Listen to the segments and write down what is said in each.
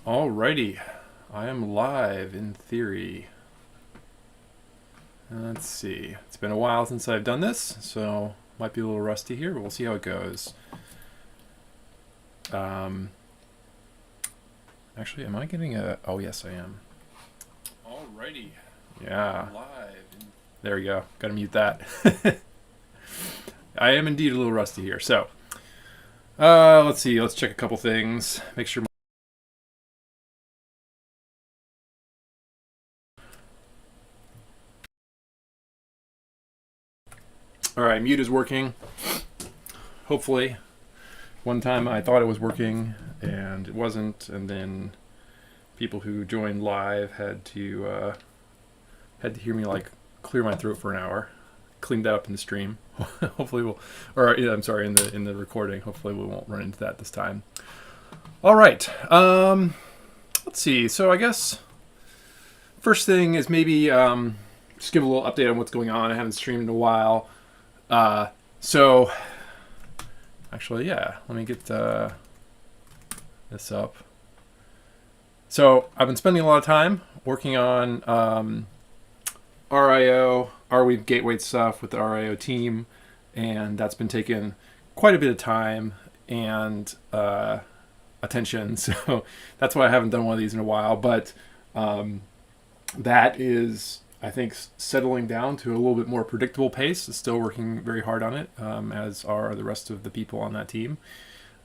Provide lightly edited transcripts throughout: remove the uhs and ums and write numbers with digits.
Alrighty, I am live in theory. Let's see. It's been a while since I've done this, so might be a little rusty here, but we'll see how it goes. Actually, am I getting a... Oh, yes, I am. Alrighty. Yeah. Live. There we go. Gotta mute that. I am indeed a little rusty here. So, let's see. Let's check a couple things. Make sure... Alright, mute is working. Hopefully. One time I thought it was working, and it wasn't, and then people who joined live had to hear me like clear my throat for an hour. Cleaned that up in the stream. Hopefully we'll, or yeah, I'm sorry, in the recording. Hopefully we won't run into that this time. All right. Let's see. So I guess first thing is maybe just give a little update on what's going on. I haven't streamed in a while. So actually, yeah, let me get this up. So I've been spending a lot of time working on RIO, Arweave gateway stuff with the RIO team, and that's been taking quite a bit of time and attention. So that's why I haven't done one of these in a while. But that is, I think, settling down to a little bit more predictable pace. It's still working very hard on it, as are the rest of the people on that team.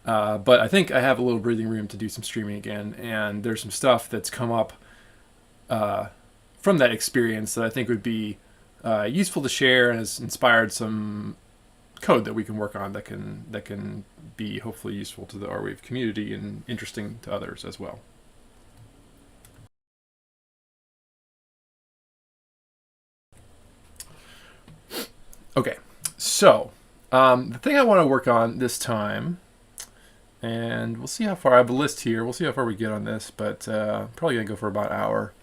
But I think I have a little breathing room to do some streaming again, and there's some stuff that's come up from that experience that I think would be useful to share, and has inspired some code that we can work on that can be hopefully useful to the Arweave community and interesting to others as well. Okay, so the thing I want to work on this time, and we'll see how far, I have a list here, we'll see how far we get on this, but probably going to go for about an hour.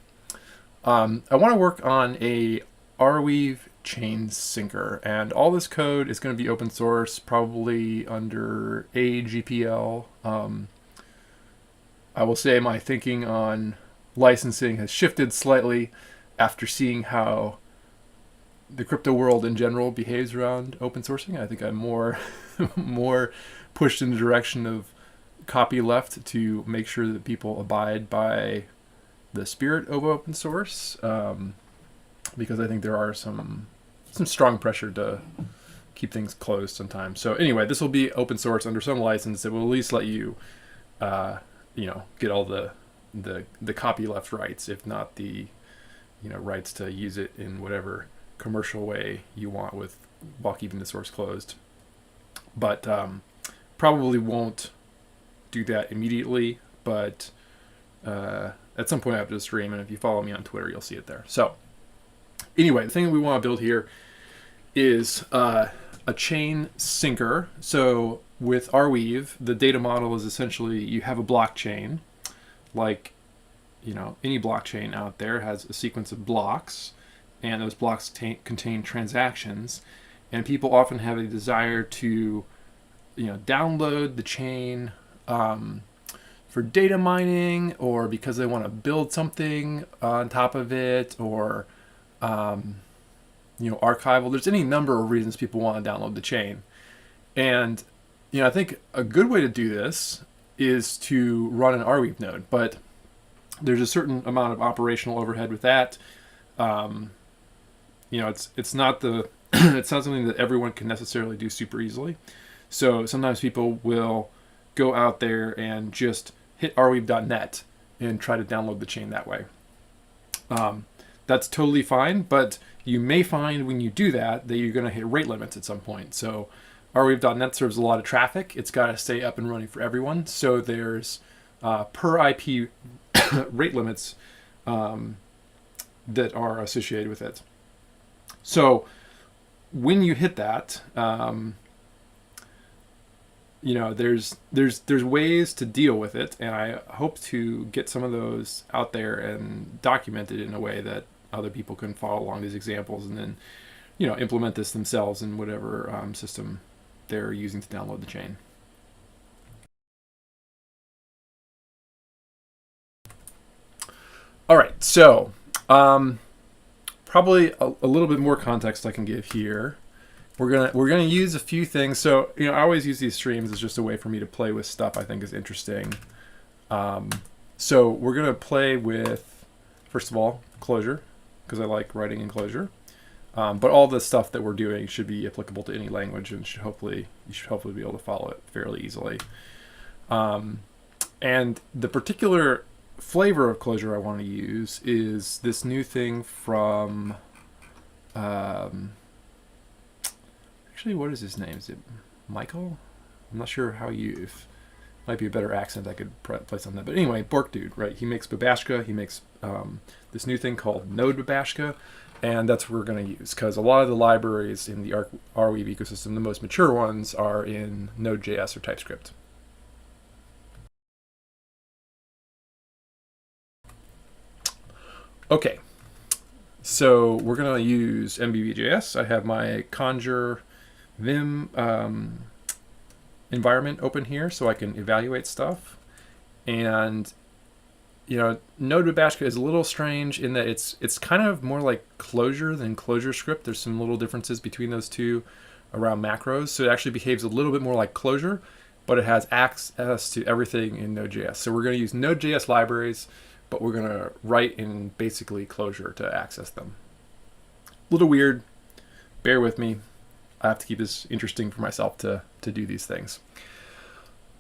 I want to work on a Arweave chain syncer, and all this code is going to be open source, probably under AGPL. I will say my thinking on licensing has shifted slightly after seeing how the crypto world in general behaves around open sourcing. I think I'm more pushed in the direction of copyleft to make sure that people abide by the spirit of open source, because I think there are some strong pressure to keep things closed sometimes. So anyway, this will be open source under some license that will at least let you, get all the copyleft rights, if not the rights to use it in whatever commercial way you want while keeping the source closed. But probably won't do that immediately, but at some point after the stream, and if you follow me on Twitter, you'll see it there. So anyway, the thing that we want to build here is a chain syncer. So with Arweave, the data model is essentially you have a blockchain, like any blockchain out there has a sequence of blocks, and those blocks contain transactions, and people often have a desire to download the chain for data mining, or because they want to build something on top of it, or archival. There's any number of reasons people want to download the chain, and I think a good way to do this is to run an Arweave node, but there's a certain amount of operational overhead with that. It's not it's not something that everyone can necessarily do super easily. So sometimes people will go out there and just hit arweave.net and try to download the chain that way. That's totally fine, but you may find when you do that you're going to hit rate limits at some point. So arweave.net serves a lot of traffic. It's got to stay up and running for everyone. So there's per IP rate limits that are associated with it. So when you hit that, there's ways to deal with it, and I hope to get some of those out there and documented in a way that other people can follow along these examples, and then implement this themselves in whatever system they're using to download the chain. All right, so probably a little bit more context I can give here. We're gonna use a few things. So I always use these streams as just a way for me to play with stuff I think is interesting. So we're gonna play with, first of all, Clojure, because I like writing in Clojure. But all the stuff that we're doing should be applicable to any language, and you should hopefully be able to follow it fairly easily. And the particular flavor of Clojure I want to use is this new thing from. Actually, what is his name? Is it Michael? I'm not sure how might be a better accent I could place on that. But anyway, Bork Dude, right? He makes Babashka. He makes this new thing called Node Babashka, and that's what we're going to use because a lot of the libraries in the Arweave ecosystem, the most mature ones, are in Node.js or TypeScript. Okay, so we're going to use MBB.js. I have my Conjure Vim environment open here so I can evaluate stuff. And Node Babashka is a little strange in that it's kind of more like Clojure than ClojureScript. There's some little differences between those two around macros. So it actually behaves a little bit more like Clojure, but it has access to everything in Node.js. So we're going to use Node.js libraries, but we're going to write in basically Clojure to access them. A little weird. Bear with me. I have to keep this interesting for myself to do these things.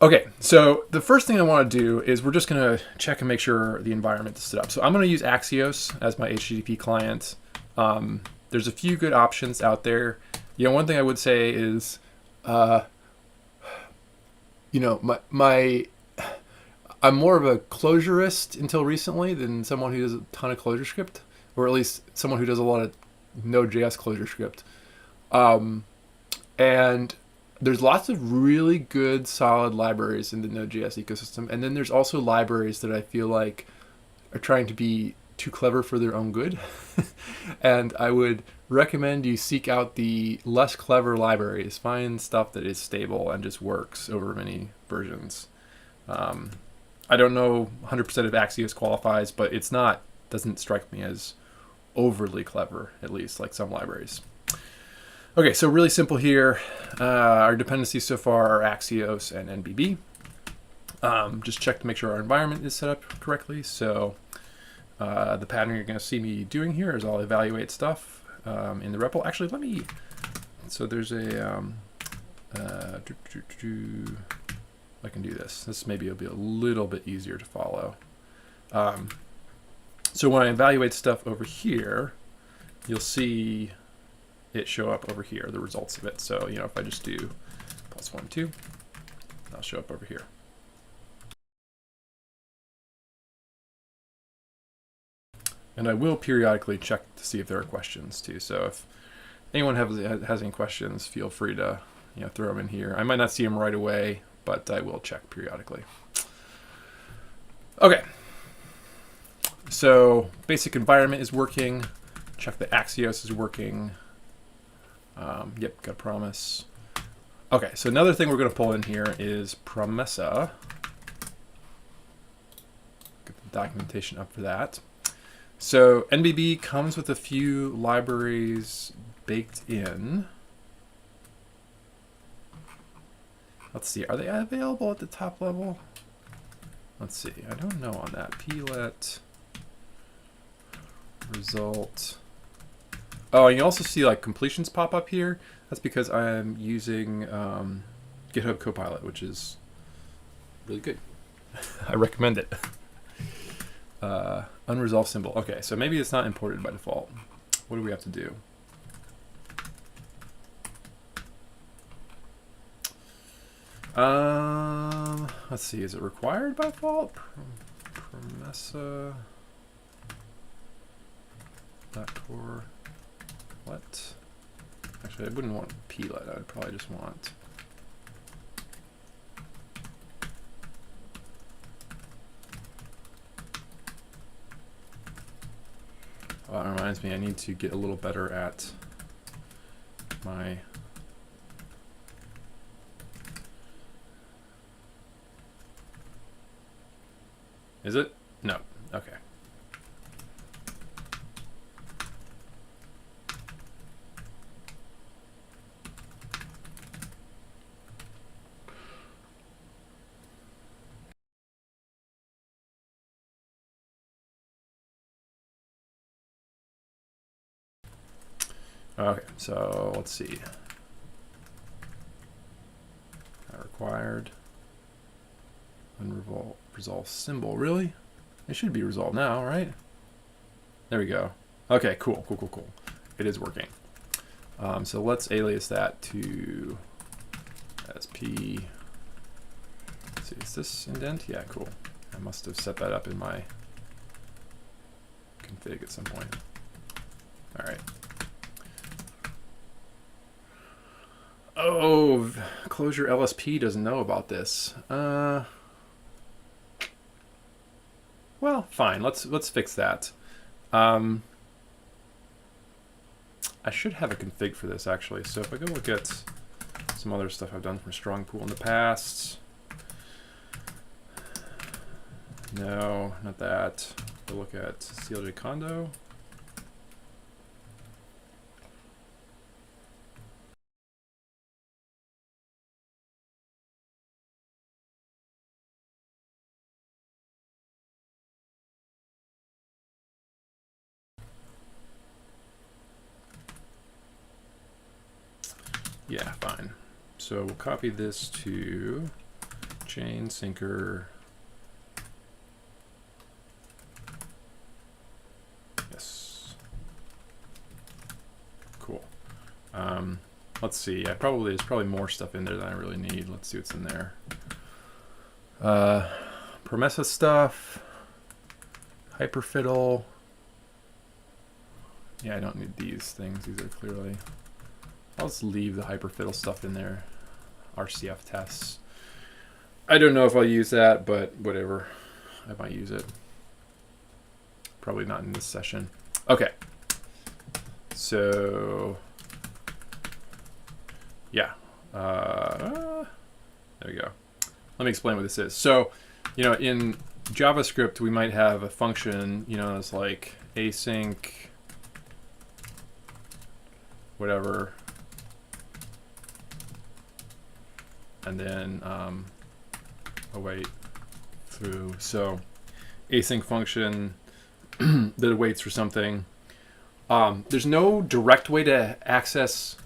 Okay, so the first thing I want to do is we're just going to check and make sure the environment is set up. So I'm going to use Axios as my HTTP client. There's a few good options out there. One thing I would say is, I'm more of a Clojurist until recently than someone who does a ton of ClojureScript, or at least someone who does a lot of Node.js ClojureScript. And there's lots of really good, solid libraries in the Node.js ecosystem. And then there's also libraries that I feel like are trying to be too clever for their own good. And I would recommend you seek out the less clever libraries. Find stuff that is stable and just works over many versions. I don't know 100% if Axios qualifies, but doesn't strike me as overly clever, at least, like some libraries. Okay, so really simple here. Our dependencies so far are Axios and NBB. Just check to make sure our environment is set up correctly. So the pattern you're going to see me doing here is I'll evaluate stuff in the REPL. Actually, so there's a, I can do this. This maybe will be a little bit easier to follow. So when I evaluate stuff over here, you'll see it show up over here, the results of it. So, if I just do +1, 2, I'll show up over here. And I will periodically check to see if there are questions too. So if anyone has any questions, feel free to throw them in here. I might not see them right away, but I will check periodically. Okay. So basic environment is working. Check that Axios is working. Yep, got a promise. Okay, so another thing we're going to pull in here is Promessa. Get the documentation up for that. So NBB comes with a few libraries baked in. Let's see, are they available at the top level? Let's see, I don't know on that. Plet result. Oh, you also see like completions pop up here. That's because I'm using GitHub Copilot, which is really good. I recommend it. Unresolved symbol. Okay, so maybe it's not imported by default. What do we have to do? Let's see, is it required by default? Promessa. .core. What? Actually, I wouldn't want plet. I would probably just want. Oh, it reminds me, I need to get a little better at my. Is it? No. Okay. Okay, so let's see. Not required. Unresolved symbol. Really? It should be resolved now, right? There we go. Okay, cool. It is working. So let's alias that to SP. Let's see, is this indent? Yeah, cool. I must have set that up in my config at some point. All right. Oh, Clojure LSP doesn't know about this. Well, fine. Let's fix that. I should have a config for this actually. So if I go look at some other stuff I've done from Strong Pool in the past. No, not that. Go look at CLJ Condo. Yeah, fine. So we'll copy this to chain sinker. Yes. Cool. Let's see. There's probably more stuff in there than I really need. Let's see what's in there. Promessa stuff. Hyperfiddle. Yeah, I don't need these things. These are clearly. I'll just leave the hyperfiddle stuff in there. RCF tests. I don't know if I'll use that, but whatever. I might use it. Probably not in this session. Okay. So, yeah. There we go. Let me explain what this is. So, in JavaScript, we might have a function, it's like async, whatever. And then await through. So async function that awaits for something. There's no direct way to access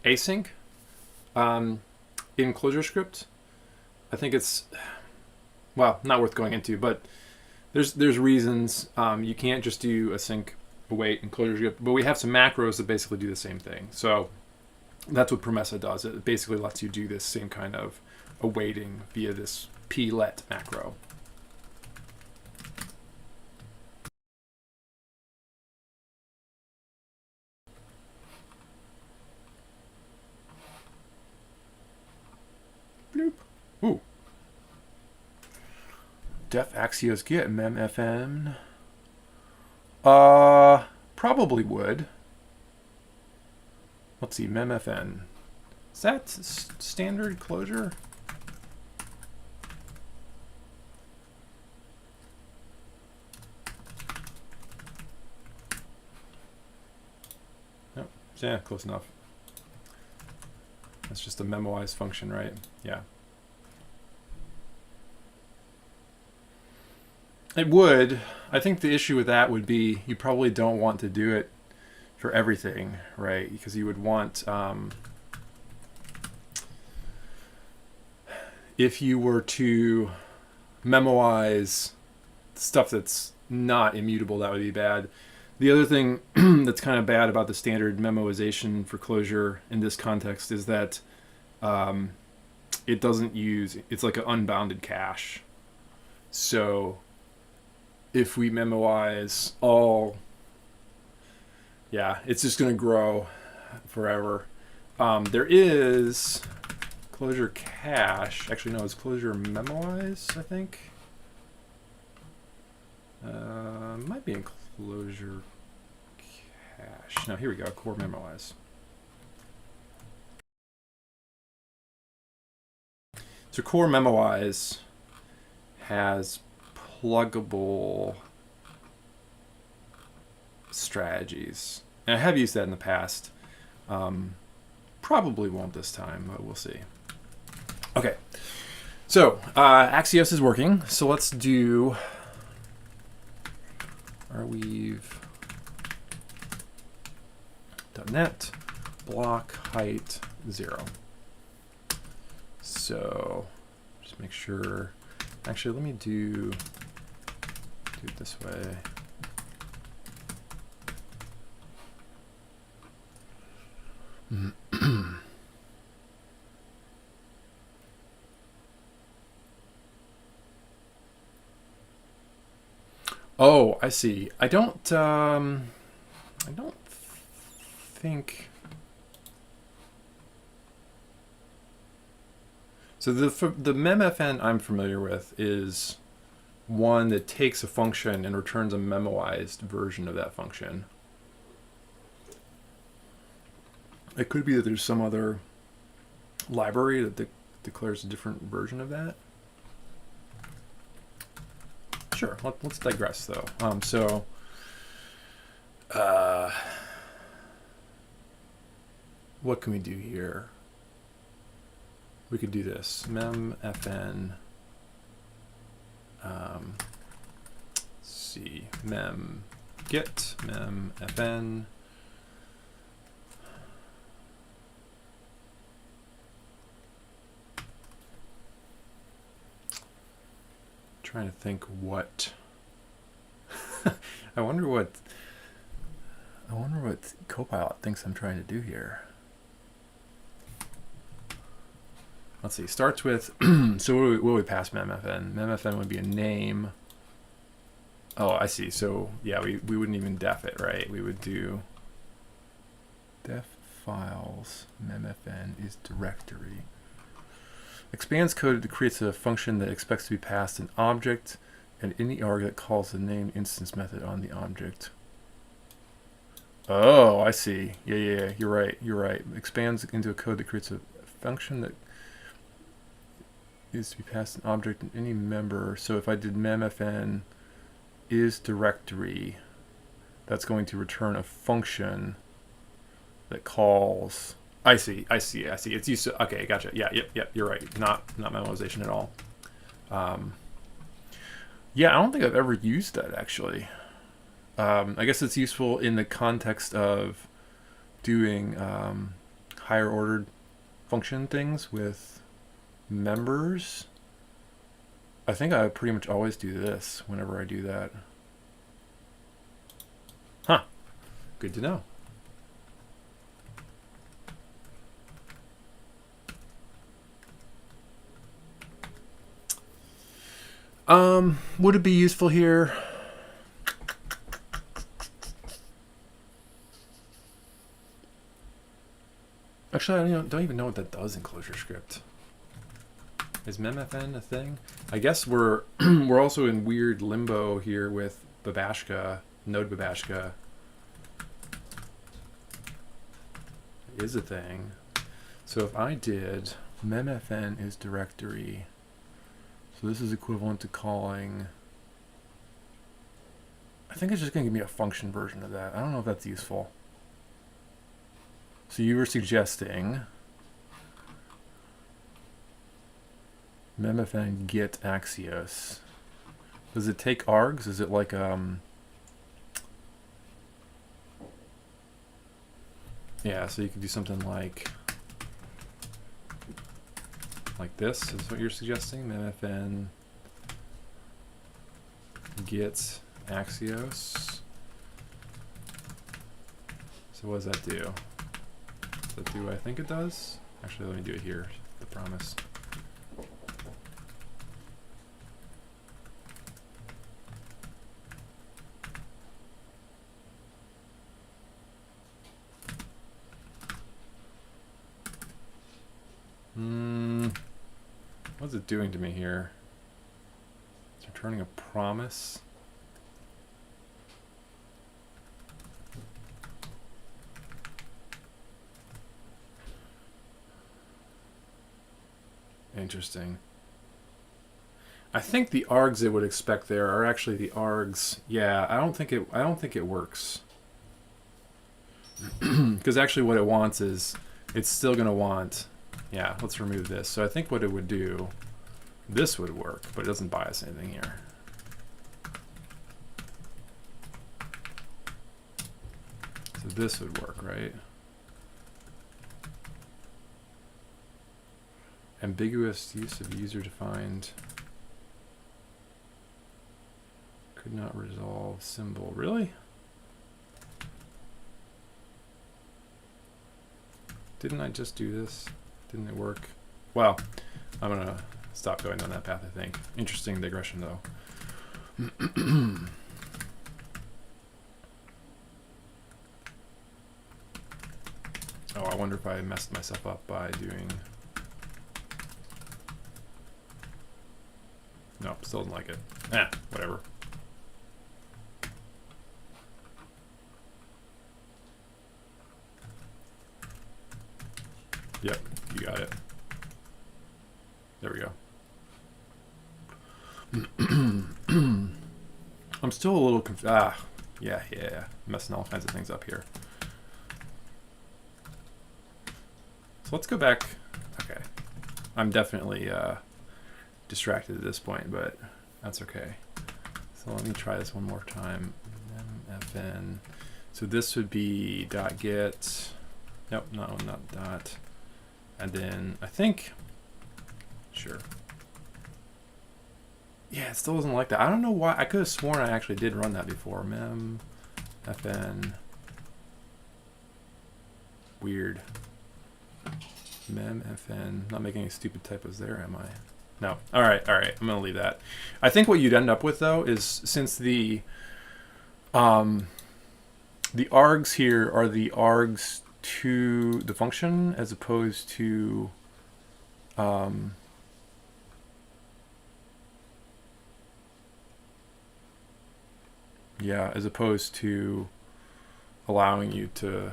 async in ClojureScript. I think it's, well, not worth going into, but there's reasons you can't just do async await in ClojureScript, but we have some macros that basically do the same thing. So that's what Promessa does. It basically lets you do this same kind of awaiting via this plet macro. Bloop. Ooh. Def Axios get memfn. Probably would. Let's see, memfn. Is that standard Clojure? Nope. Yeah, close enough. That's just a memoize function, right? Yeah. It would. I think the issue with that would be you probably don't want to do it for everything, right? Because you would want, if you were to memoize stuff that's not immutable, that would be bad. The other thing that's kind of bad about the standard memoization for Clojure in this context is that it doesn't use, it's like an unbounded cache. So if we memoize all, yeah, it's just going to grow forever. There is Clojure cache. Actually, no, it's Clojure memoize, I think. Might be in Clojure cache. No, here we go. Core memoize. So core memoize has pluggable strategies. And I have used that in the past. Probably won't this time, but we'll see. Okay, so Axios is working. So let's do Arweave.net. block height 0. So just make sure. Actually, let me do it this way. Oh, I see. I don't think. So the memfn I'm familiar with is one that takes a function and returns a memoized version of that function. It could be that there's some other library that declares a different version of that. Sure, let's digress though. What can we do here? We could do this. Memfn. See, mem get memfn. Trying to think what. I wonder what Copilot thinks I'm trying to do here. Let's see. Starts with so what would we pass memfn? Memfn would be a name. Oh, I see. So yeah, we wouldn't even def it, right? We would do def files. Memfn is directory. Expands code creates a function that expects to be passed an object and any arg that calls the named instance method on the object. Oh, I see. Yeah. You're right. Expands into a code that creates a function that is to be passed an object and any member. So if I did memfn is directory, that's going to return a function that calls. I see. It's used to. Okay, gotcha. Yep. You're right. Not memoization at all. Yeah, I don't think I've ever used that actually. I guess it's useful in the context of doing higher ordered function things with members. I think I pretty much always do this whenever I do that. Huh. Good to know. Would it be useful here? Actually, I don't even know what that does in ClojureScript. Is memfn a thing? I guess we're we're also in weird limbo here with Babashka, Node Babashka. It is a thing. So if I did memfn is directory. So this is equivalent to calling. I think it's just going to give me a function version of that. I don't know if that's useful. So you were suggesting memfn get Axios. Does it take args? Is it like yeah, so you could do something like this is what you're suggesting. Memfn get Axios. So what does that do? Does that do what I think it does? Actually, let me do it here, the promise. What's it doing to me here? It's returning a promise. Interesting. I think the args it would expect there are actually the args. Yeah, I don't think it works. Because actually what it wants is it's still going to want. Yeah, let's remove this. So I think what it would do, this would work, but it doesn't buy us anything here. So this would work, right? ambiguous use of user-defined. Could not resolve symbol. Really? Didn't I just do this? Didn't it work? Well, I'm gonna stop going down that path, I think. Interesting digression, though. Oh, I wonder if I messed myself up by doing... Nope, still didn't like it. Whatever. Yep, you got it. There we go. I'm still a little confused. Yeah. Messing all kinds of things up here. So let's go back. Okay. I'm definitely distracted at this point, but that's okay. So let me try this one more time. Mfn. So this would be .get. Nope, not dot. And then I think, sure. Yeah, it still doesn't like that. I don't know why. I could have sworn I actually did run that before. Mem, fn. Weird. Mem, fn. Not making any stupid typos there, am I? No. All right. I'm going to leave that. I think what you'd end up with, though, is since the args here are the args to the function as opposed to as opposed to allowing you to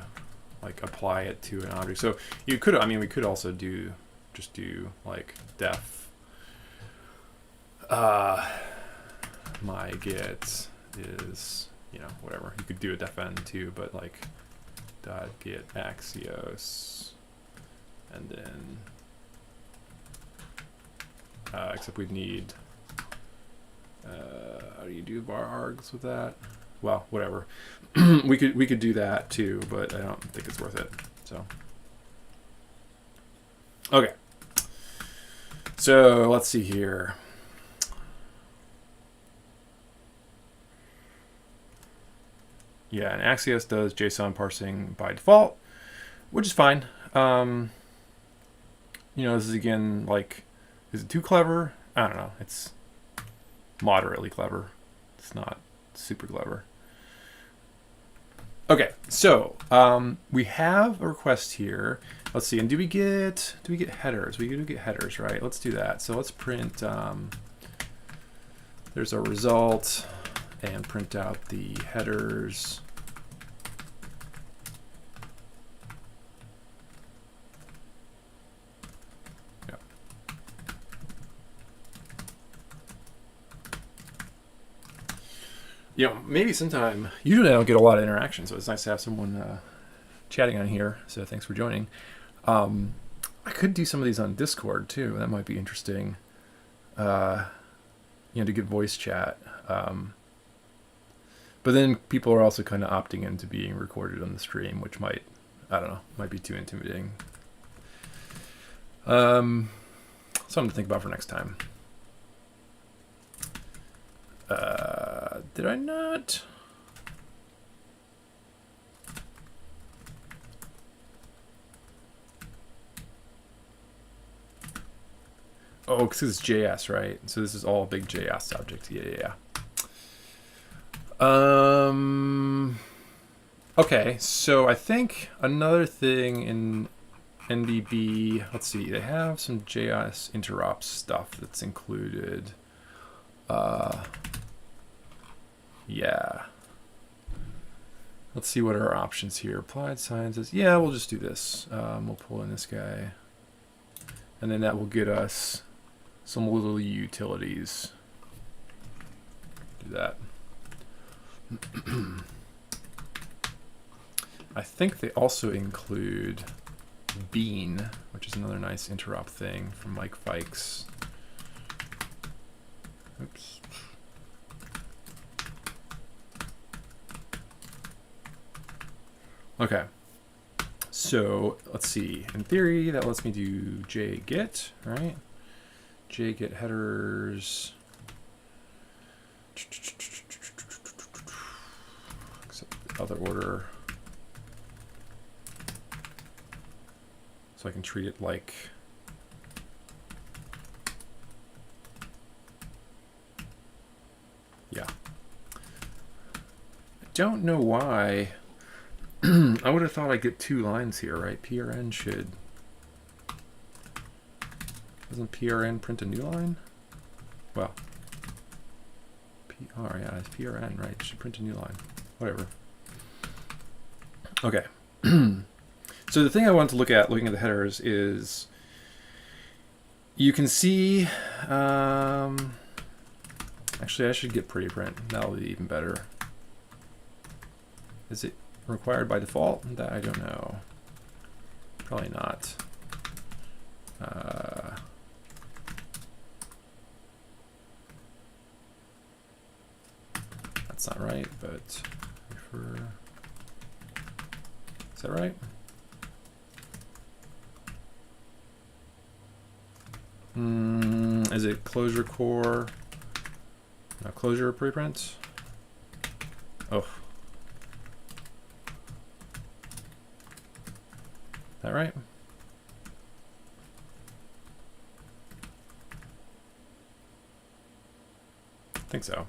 like apply it to an object. So you could, we could also do like def my get is, whatever. You could do a defn too, but like dot get axios, and then except we'd need how do you do var args with that? Well, whatever. we could do that too, but I don't think it's worth it. So okay, so let's see here. Yeah, and Axios does JSON parsing by default, which is fine. This is again, like, is it too clever? I don't know. It's moderately clever. It's not super clever. Okay, so we have a request here. Let's see, and do we get headers? We do get headers, right? Let's do that. So let's print. There's our result. And print out the headers. Yeah. Maybe sometime. Usually I don't get a lot of interaction, so it's nice to have someone chatting on here. So thanks for joining. I could do some of these on Discord too. That might be interesting. To get voice chat. But then people are also kind of opting into being recorded on the stream, which might be too intimidating. Something to think about for next time. Did I not? Oh, because it's JS, right? So this is all a big JS object. Yeah. Okay, so I think another thing in NDB, let's see, they have some JS interop stuff that's included. Yeah. Let's see what are our options here. Applied sciences. Yeah, we'll just do this. We'll pull in this guy. And then that will get us some little utilities. Do that. I think they also include Bean, which is another nice interop thing from Mike Fikes. Oops. Okay. So let's see. In theory, that lets me do JGet, right? JGet headers. Except the other order. So I can treat it like. Yeah. I don't know why. I would have thought I'd get 2 lines here, right? PRN should. Doesn't PRN print a new line? Well. Oh, yeah, it's PRN, right? It should print a new line. Whatever. Okay. So the thing I want to look at, looking at the headers, is you can see. Actually, I should get pretty print. That'll be even better. Is it required by default? That I don't know. Probably not. That's not right, but refer. Is that right? Is it closure core? No, closure preprint? Oh. That right? I think so.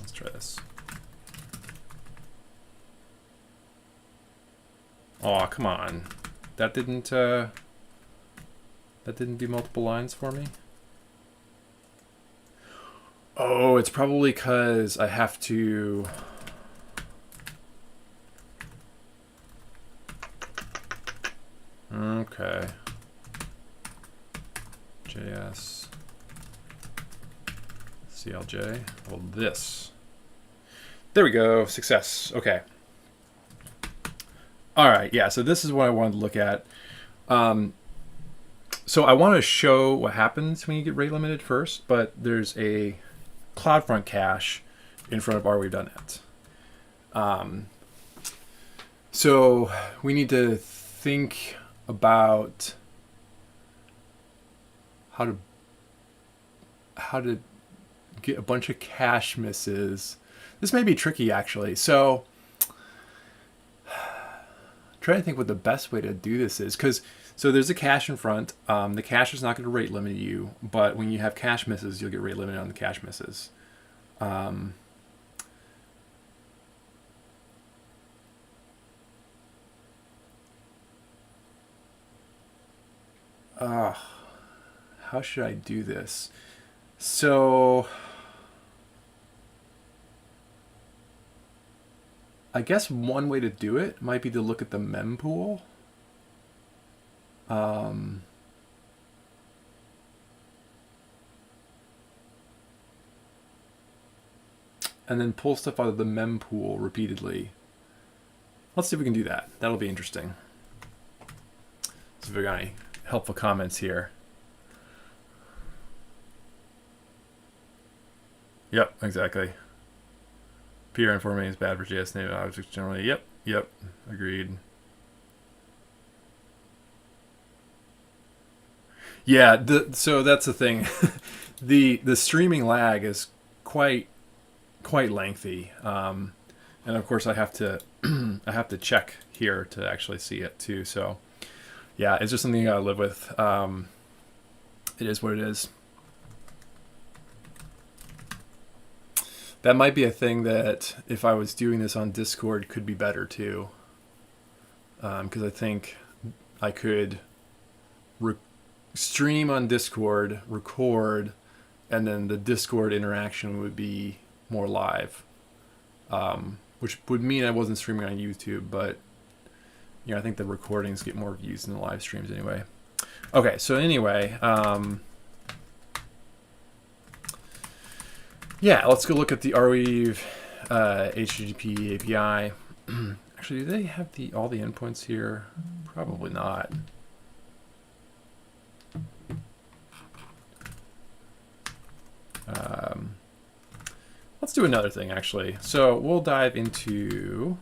Let's try this. Oh, come on. That didn't do multiple lines for me? Oh, it's probably because I have to. Okay. JS. CLJ. Well, this. There we go. Success. Okay. All right. Yeah. So this is what I wanted to look at. So I want to show what happens when you get rate limited first, but there's a CloudFront cache in front of Arweave.net. So we need to think about how to get a bunch of cache misses. This may be tricky, actually. So trying to think what the best way to do this is, because so there's a cache in front. The cache is not going to rate limit you, but when you have cache misses, you'll get rate limited on the cache misses. How should I do this? So I guess one way to do it might be to look at the mempool. And then pull stuff out of the mempool repeatedly. Let's see if we can do that. That'll be interesting. So if we got any helpful comments here. Yep, exactly. PRN formatting is bad for JS native objects generally. Yep, agreed. Yeah, so that's the thing. the streaming lag is quite lengthy, and of course I have to I have to check here to actually see it too. So yeah, it's just something you gotta live with. It is what it is. That might be a thing that if I was doing this on Discord could be better too, because I think I could stream on Discord, record, and then the Discord interaction would be more live, which would mean I wasn't streaming on YouTube, but you know, I think the recordings get more views than the live streams anyway. Okay, so anyway, yeah, let's go look at the Arweave HTTP API. Actually, do they have all the endpoints here? Probably not. Let's do another thing, actually. So we'll dive into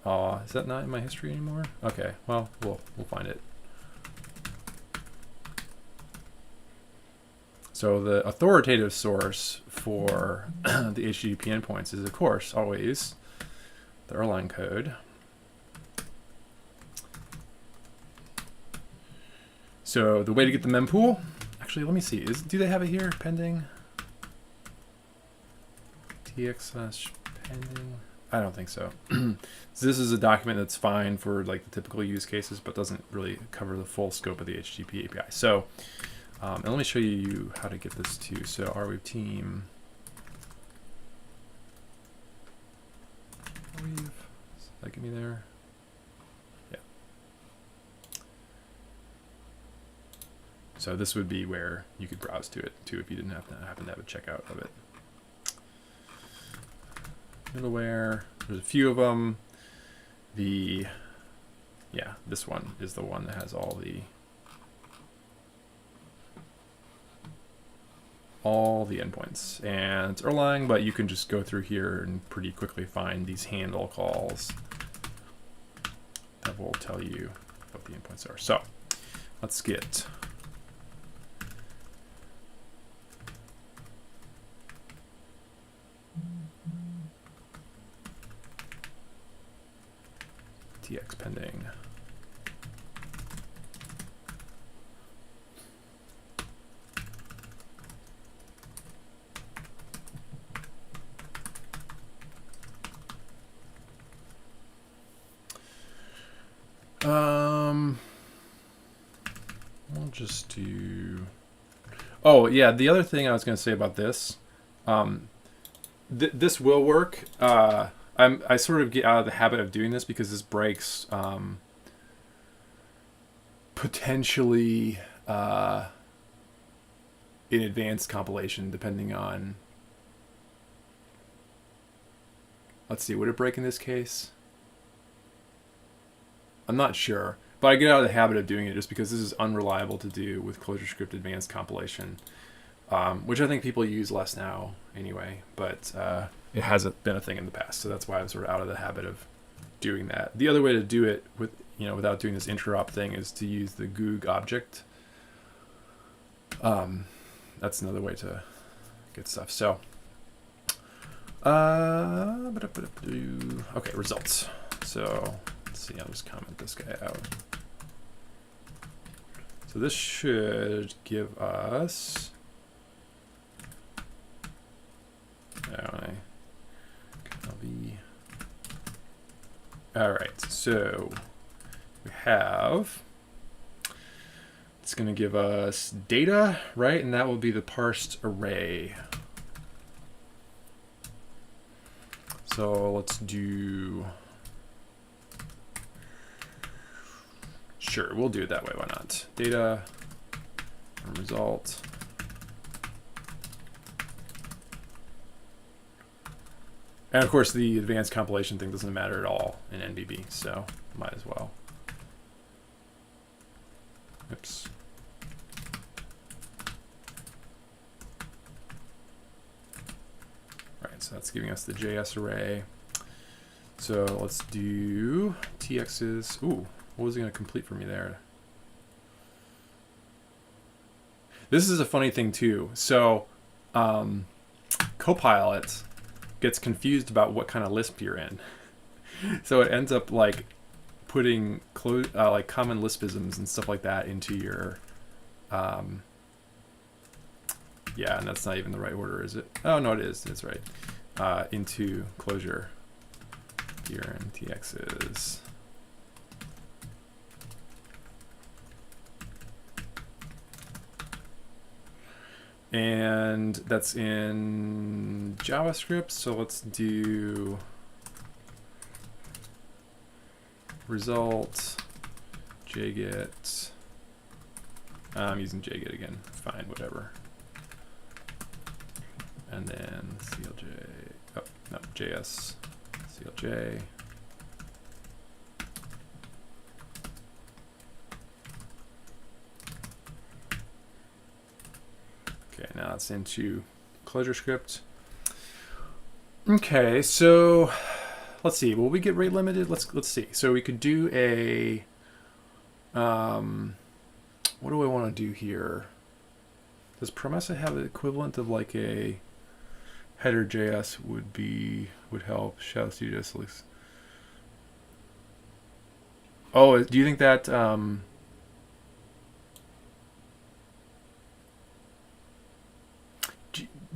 Is that not in my history anymore? Okay, well, we'll find it. So the authoritative source for the HTTP endpoints is, of course, always the Erlang code. So the way to get the mempool, actually, let me see. Do they have it here? Pending? tx/pending? I don't think so. So this is a document that's fine for like the typical use cases, but doesn't really cover the full scope of the HTTP API. So, and let me show you how to get this too. So Arweave team. Arweave, does that get me there? Yeah. So this would be where you could browse to it too if you didn't happen to have a checkout of it. Middleware, there's a few of them. This one is the one that has all the endpoints, and it's Erlang, but you can just go through here and pretty quickly find these handle calls that will tell you what the endpoints are. So let's get tx pending. We'll just do. Oh yeah, the other thing I was going to say about this, this will work. I sort of get out of the habit of doing this because this breaks potentially in advanced compilation, depending on. Let's see, would it break in this case? I'm not sure, but I get out of the habit of doing it just because this is unreliable to do with ClojureScript advanced compilation, which I think people use less now anyway, but it hasn't been a thing in the past, so that's why I'm sort of out of the habit of doing that. The other way to do it without doing this interop thing is to use the Goog object. That's another way to get stuff. So, okay, results. So let's see, I'll just comment this guy out. So this should give us. All right, so we have. It's going to give us data, right? And that will be the parsed array. So let's do. Sure, we'll do it that way. Why not? Data and result. And of course, the advanced compilation thing doesn't matter at all in NBB, so might as well. Oops. All right, so that's giving us the JS array. So let's do TX's. Ooh, what was it going to complete for me there? This is a funny thing too. So Copilot gets confused about what kind of Lisp you're in. So it ends up like putting like common Lispisms and stuff like that into your yeah, and that's not even the right order, is it? Oh no, it is. It's right. Into Clojure here in TX's. And that's in JavaScript, so let's do result jget. I'm using jget again. Fine, whatever. And then CLJ. Oh no, JS CLJ. Okay, now it's into ClojureScript. Okay, so let's see. Will we get rate limited? Let's see. So we could do a. What do I want to do here? Does Promessa have the equivalent of like a header JS would help? Shadow Studio looks. Oh, do you think that?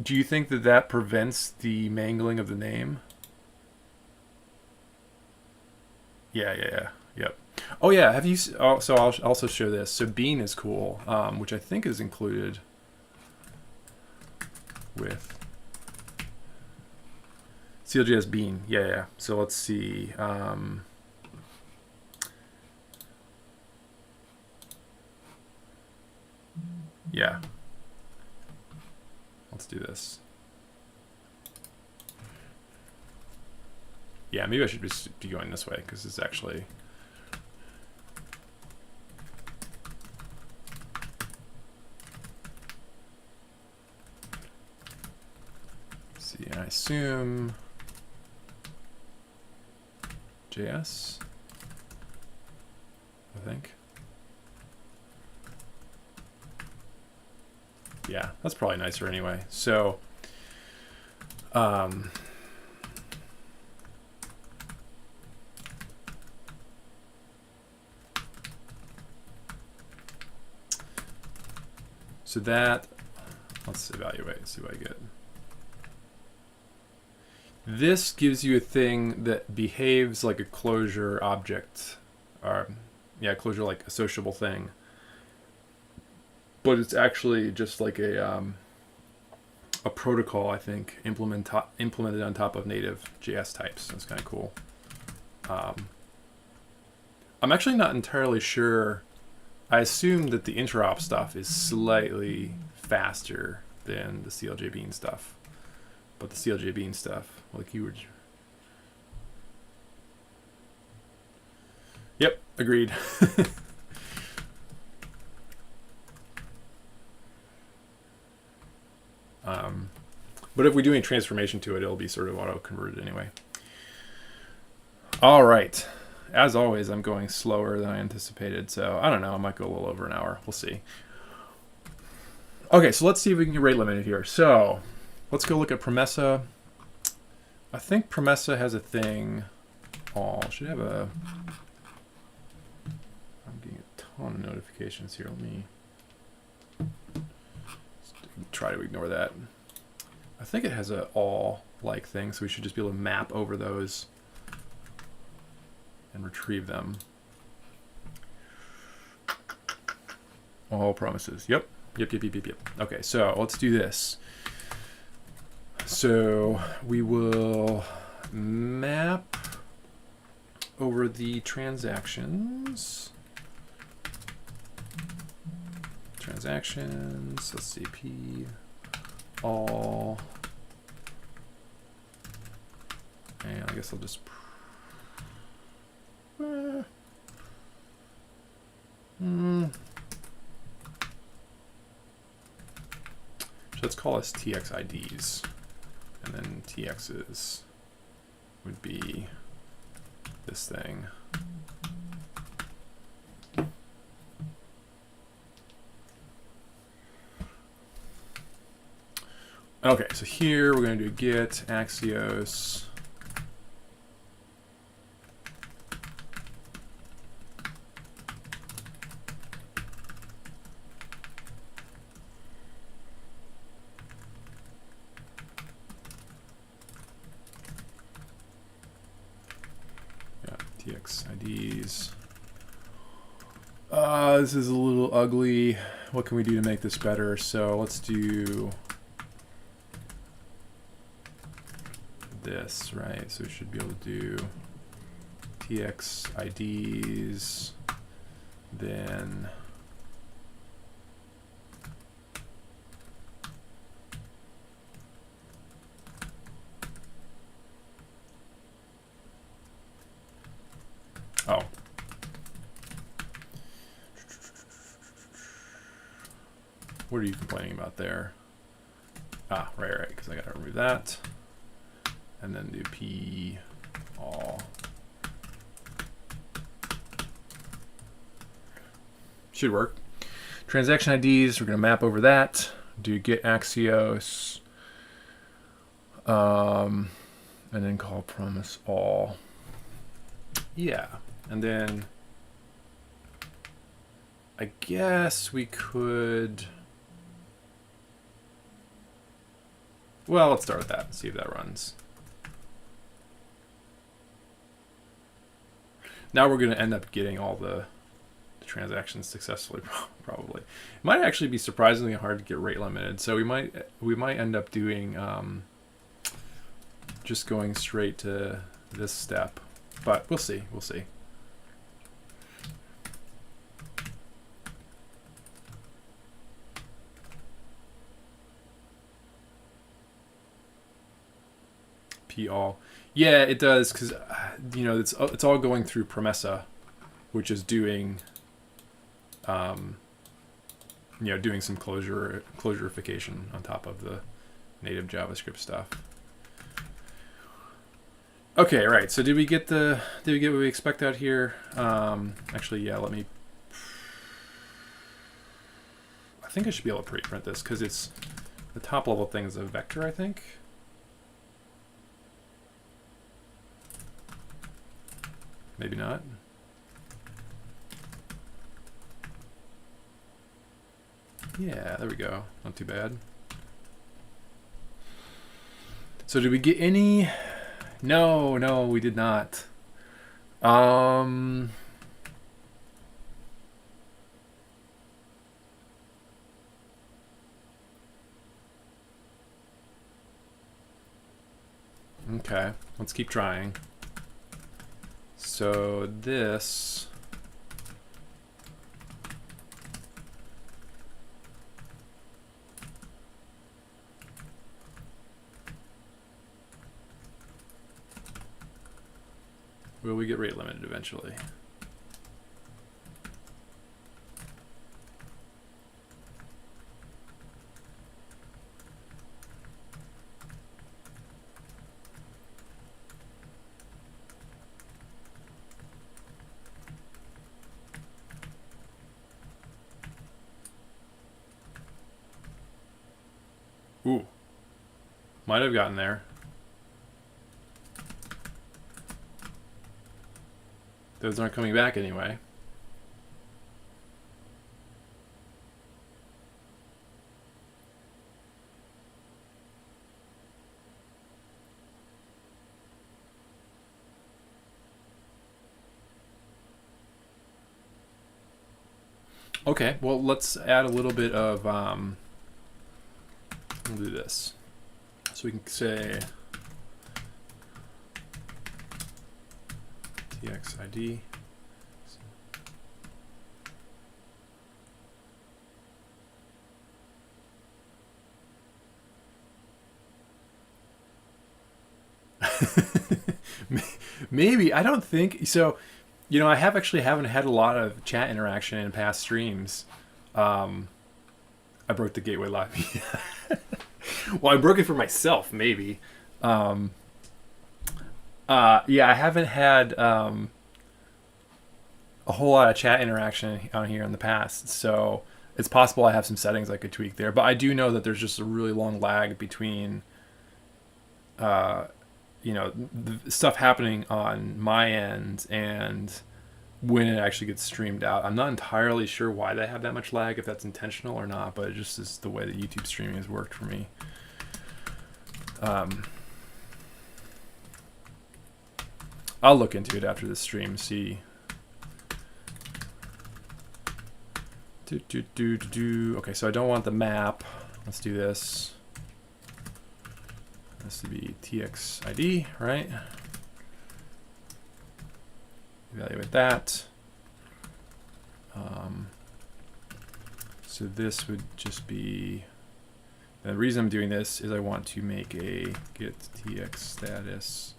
Do you think that that prevents the mangling of the name? Yeah. Yep. Oh yeah. Have you? Oh, so I'll also show this. So Bean is cool, which I think is included with CLJS Bean. Yeah. So let's see. Yeah. Let's do this. Yeah, maybe I should just be going this way because it's actually. Let's see, I assume JS, I think. Yeah, that's probably nicer anyway. So, so that, let's evaluate, see what I get. This gives you a thing that behaves like a closure object, or yeah, closure like a sociable thing. But it's actually just like a protocol, I think, implemented on top of native JS types. That's kind of cool. I'm actually not entirely sure. I assume that the interop stuff is slightly faster than the CLJ Bean stuff. But the CLJ Bean stuff, like you were... Yep, agreed. But if we do any transformation to it, it'll be sort of auto-converted anyway. All right. As always, I'm going slower than I anticipated, so I don't know. I might go a little over an hour. We'll see. Okay, so let's see if we can get rate limited here. So let's go look at Promessa. I think Promessa has a thing. Oh, should have a... I'm getting a ton of notifications here. Let me try to ignore that. I think it has a all-like thing, so we should just be able to map over those and retrieve them. All promises. Yep. Okay, so let's do this. So we will map over the transactions. Let's see, P all, and I guess I'll just so let's call us TX IDs, and then TXs would be this thing. Okay, so here we're going to do get Axios. Yeah, TX IDs. This is a little ugly. What can we do to make this better? So let's do this, right? So we should be able to do TX IDs, then oh. What are you complaining about there? Ah, right, because I gotta remove that. And then do P all. Should work. Transaction IDs, we're going to map over that. Do get Axios. And then call promise all. Yeah. And then I guess we could... Well, let's start with that and see if that runs. Now we're going to end up getting all the transactions successfully, probably. It might actually be surprisingly hard to get rate limited, so we might end up doing just going straight to this step, but we'll see. We'll see. P all. Yeah, it does, because you know it's all going through Promessa, which is doing you know, doing some closurification on top of the native JavaScript stuff. Okay, right. So did we get what we expect out here? Actually, yeah. Let me. I think I should be able to pre-print this because it's the top level thing is a vector, I think. Maybe not. Yeah, there we go. Not too bad. So did we get any? No, we did not. Okay, let's keep trying. So this... Will we get rate limited eventually? Ooh, might have gotten there. Those aren't coming back anyway. Okay, well, let's add a little bit of, we'll do this. So we can say txid. Maybe, I don't think so. You know, I haven't had a lot of chat interaction in past streams. I broke the gateway live. Well, I broke it for myself, maybe. Yeah, I haven't had a whole lot of chat interaction on here in the past, so it's possible I have some settings I could tweak there. But I do know that there's just a really long lag between, you know, the stuff happening on my end and when it actually gets streamed out. I'm not entirely sure why they have that much lag, if that's intentional or not, but it just is the way that YouTube streaming has worked for me. I'll look into it after this stream, see. Okay, so I don't want the map. Let's do this. This would be txid, right? Evaluate that. So this would just be, the reason I'm doing this is I want to make a get tx status,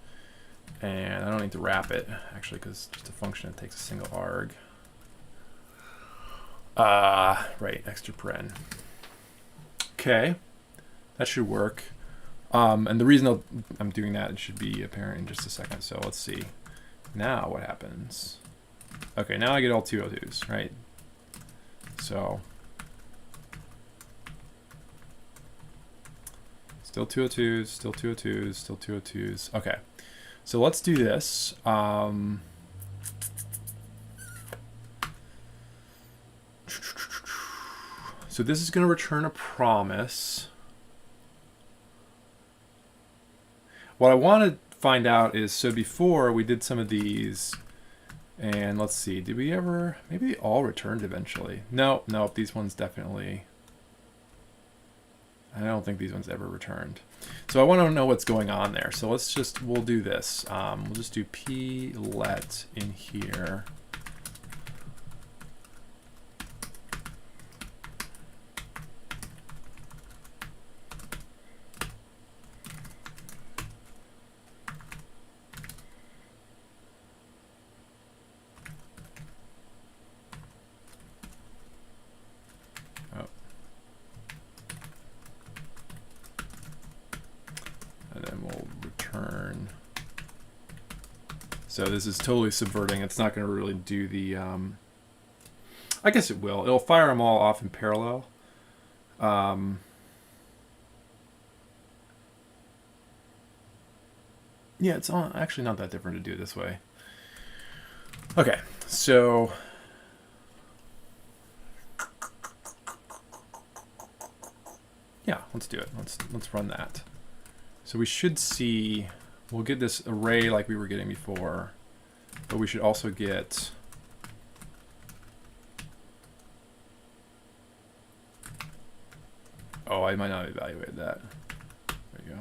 and I don't need to wrap it actually because it's just a function that takes a single arg. Right, extra paren. Okay, that should work. And the reason I'm doing that, it should be apparent in just a second. So let's see. Now what happens? Okay, now I get all 202s, right? So still 202s, still 202s, still 202s. Okay, so let's do this. So this is going to return a promise. What I want to find out is, so before we did some of these, and let's see, did we ever, maybe they all returned eventually. No, these ones definitely, I don't think these ones ever returned. So I want to know what's going on there. So we'll do this. We'll just do plet in here. So this is totally subverting. It's not going to really do the... I guess it will. It'll fire them all off in parallel. Yeah, it's actually not that different to do it this way. Okay, so... yeah, let's do it. Let's run that. So we should see... we'll get this array like we were getting before, but we should also get I might not evaluate that. There you go.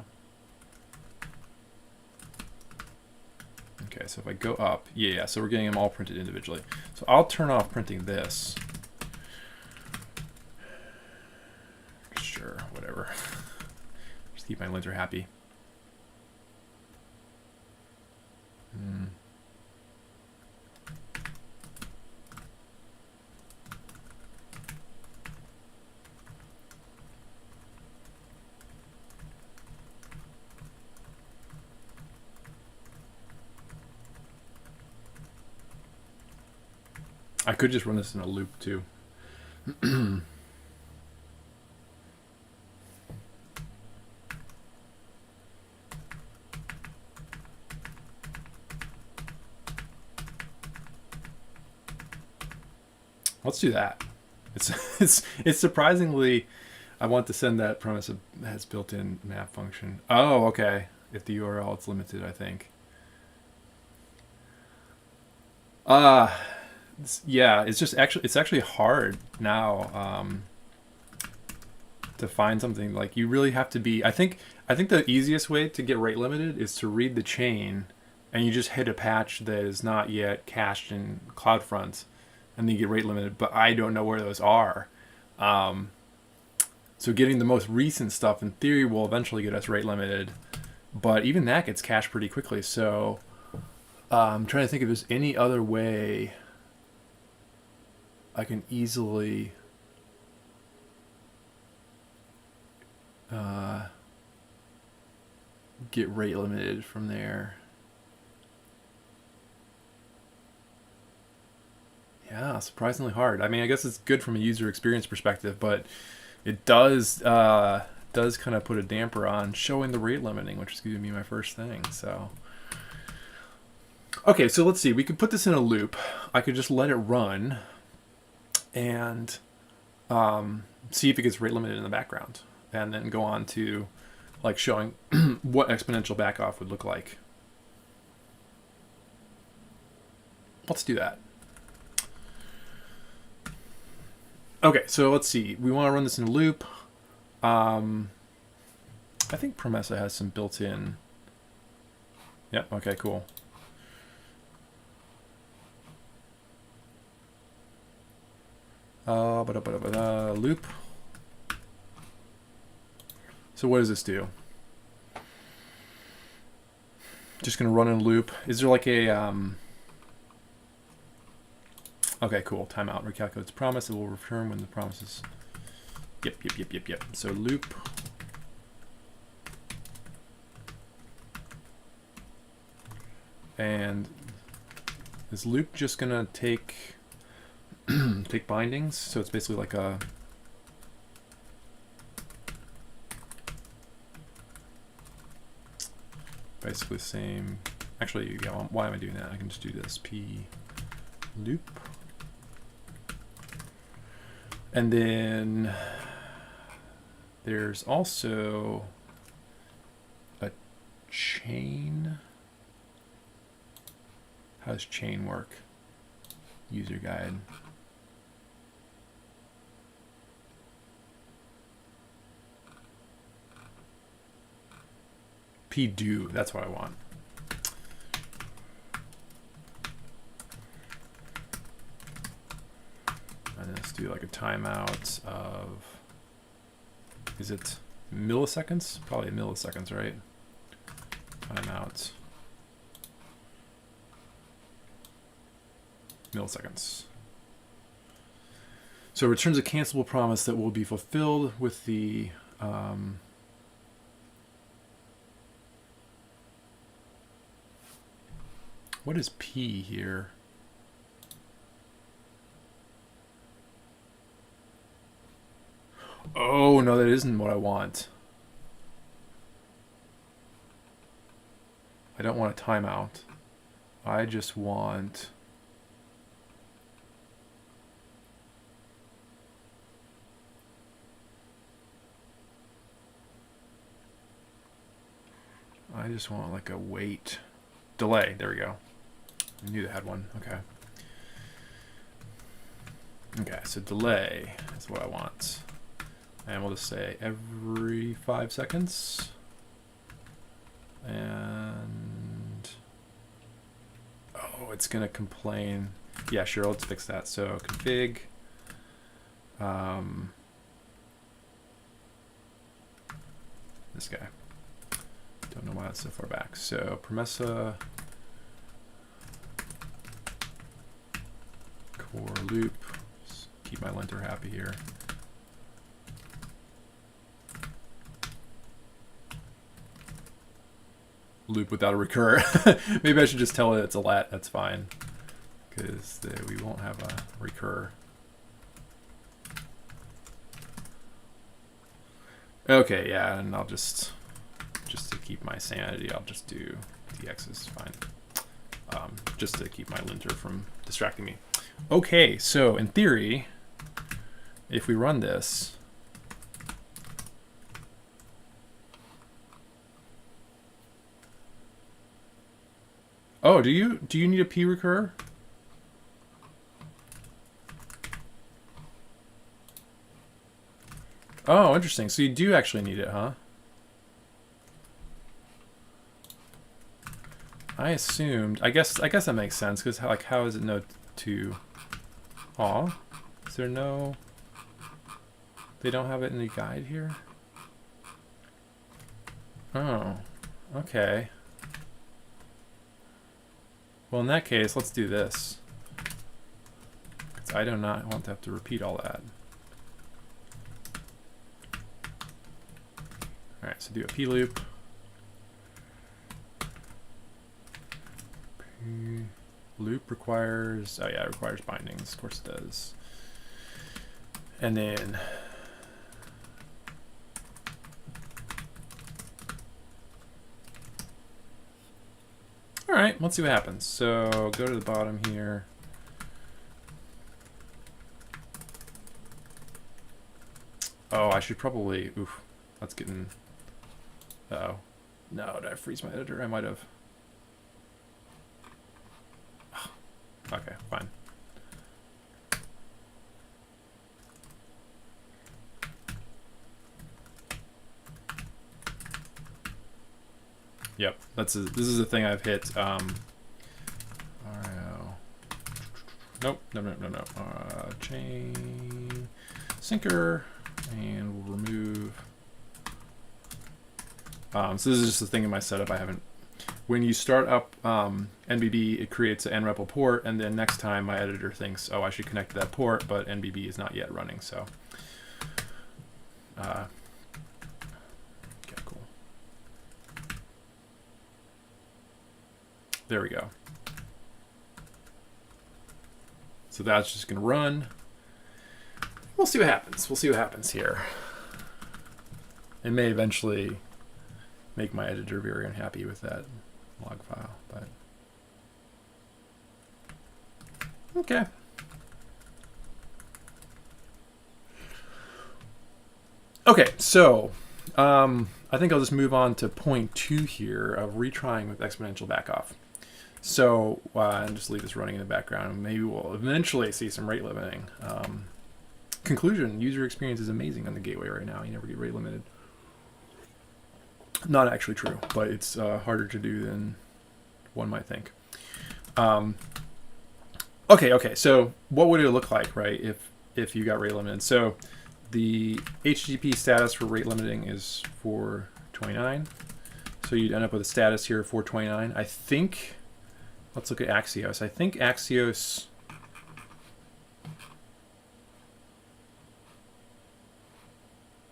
Okay, so if I go up, yeah, so we're getting them all printed individually. So I'll turn off printing this. Sure, whatever. Just keep my linter happy. I could just run this in a loop too. Let's do that. It's surprisingly, I want to send that promise has built-in map function. Oh, okay. If the URL it's limited, I think. Yeah, it's actually hard now to find something. Like, you really have to be, I think the easiest way to get rate limited is to read the chain and you just hit a patch that is not yet cached in CloudFront, and then you get rate limited, but I don't know where those are. So getting the most recent stuff in theory will eventually get us rate limited, but even that gets cached pretty quickly. So I'm trying to think if there's any other way I can easily get rate limited from there. Yeah, surprisingly hard. I mean, I guess it's good from a user experience perspective, but it does kind of put a damper on showing the rate limiting, which is going to be my first thing. So, okay, so let's see. We could put this in a loop. I could just let it run and see if it gets rate limited in the background, and then go on to like showing what exponential backoff would look like. Let's do that. Okay, so let's see. We want to run this in a loop. I think Promessa has some built-in. Yep, okay, cool. Loop. So what does this do? Just gonna run in a loop. Is there like a okay, cool. Timeout. Recalculates promise. It will return when the promise is. Yep. So loop. And is loop just gonna take take bindings. So it's basically like a basically the same. Actually, yeah, why am I doing that? I can just do this p loop. And then there's also a chain. How does chain work? User guide. pdo, that's what I want. And let's do like a timeout of, is it milliseconds? Probably milliseconds, right? Timeout. Milliseconds. So returns a cancelable promise that will be fulfilled with the what is P here? Oh, no, that isn't what I want. I don't want a timeout. I just want... I just want like a wait. Delay, there we go. I knew they had one, okay. Okay, so delay is what I want. And we'll just say every 5 seconds. And, oh, it's gonna complain. Yeah, sure, let's fix that. So config. This guy. Don't know why that's so far back. So promessa core loop. Just keep my linter happy here. Loop without a recur. Maybe I should just tell it it's a lat. That's fine, because we won't have a recur. Okay, yeah, and I'll just to keep my sanity, I'll just do dx is fine. Just to keep my linter from distracting me. Okay, so in theory, if we run this, oh, do you need a p recur? Oh, interesting. So you do actually need it, huh? I assumed. I guess that makes sense, because how is it no to? Aw, is there no? They don't have it in the guide here. Oh, okay. Well, in that case, let's do this, because I do not want to have to repeat all that. All right, so do a p loop. Loop requires, oh yeah, it requires bindings, of course it does. And then all right, let's see what happens. So go to the bottom here. Oh, I should probably, oof, that's getting, uh-oh. No, did I freeze my editor? I might have. Okay, fine. Yep, this is a thing I've hit. RO. Nope, no. Chain sinker, and we'll remove. So this is just a thing in my setup I haven't. When you start up NBB, it creates an nREPL port, and then next time my editor thinks, oh, I should connect to that port, but NBB is not yet running, so. Okay, cool. There we go. So that's just going to run. We'll see what happens. We'll see what happens here. It may eventually make my editor very unhappy with that log file, but okay. Okay, so I think I'll just move on to point 2 here of retrying with exponential backoff. So and just leave this running in the background, and maybe we'll eventually see some rate limiting. Conclusion: user experience is amazing on the gateway right now. You never get rate limited. Not actually true, but it's harder to do than one might think. Okay. So what would it look like, right, if you got rate limited? So the HTTP status for rate limiting is 429. So you'd end up with a status here of 429. I think, let's look at Axios. I think Axios,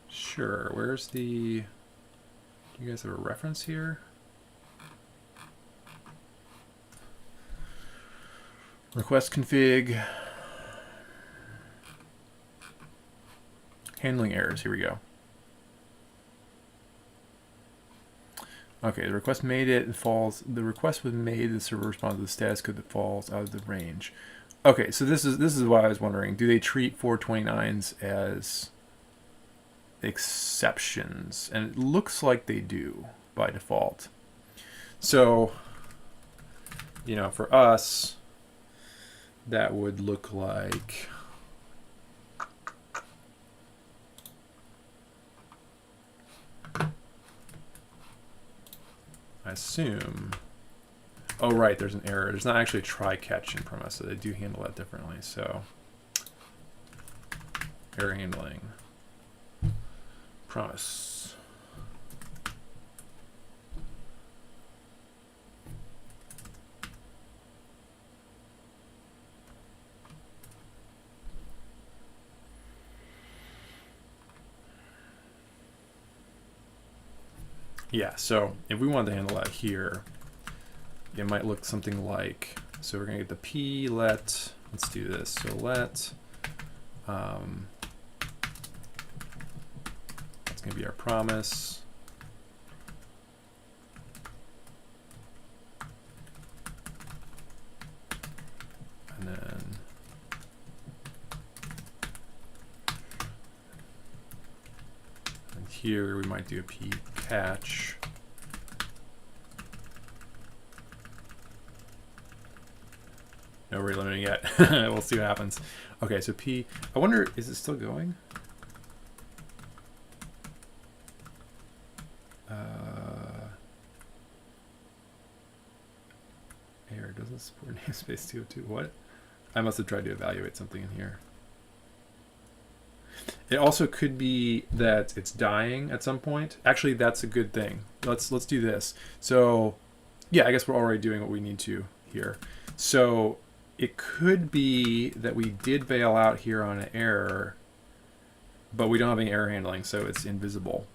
sure, where's the, do you guys have a reference here? Request config. Handling errors, here we go. Okay, the request made it and falls. The request was made, the server responds to the status code that falls out of the range. Okay, so this is why I was wondering, do they treat 429s as exceptions? And it looks like they do by default. So, you know, for us, that would look like, I assume, oh right, there's an error. There's not actually a try catch in premise, so they do handle that differently. So error handling, promise. Yeah, so if we wanted to handle that here, it might look something like, so we're going to get the p let, let's do this, so let, that's going to be our promise. And then here we might do a p catch. No rate limiting yet. We'll see what happens. Okay, so p, I wonder, is it still going? Error doesn't support namespace 202. What? I must have tried to evaluate something in here. It also could be that it's dying at some point. Actually, that's a good thing. Let's do this. So, yeah, I guess we're already doing what we need to here. So it could be that we did bail out here on an error, but we don't have any error handling, so it's invisible.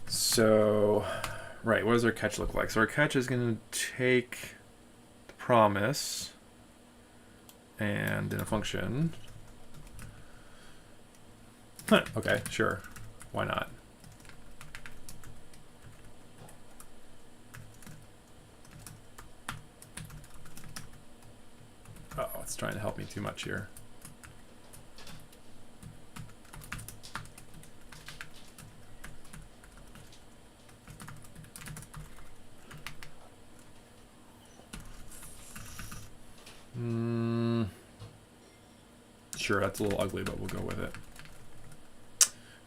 So, right, what does our catch look like? So our catch is going to take the promise and in a function. Okay, sure. Why not? Uh-oh, it's trying to help me too much here. Sure, that's a little ugly, but we'll go with it.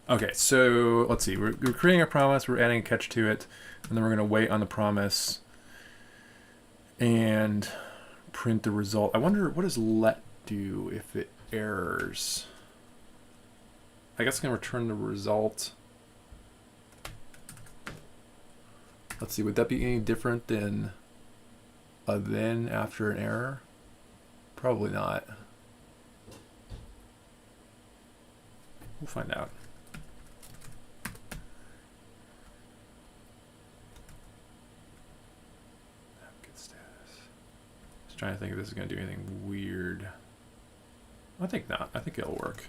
Okay, so let's see. We're creating a promise. We're adding a catch to it, and then we're going to wait on the promise and print the result. I wonder, what does let do if it errors? I guess it's going to return the result. Let's see. Would that be any different than a then after an error? Probably not. We'll find out. Just trying to think if this is going to do anything weird. I think not. I think it'll work.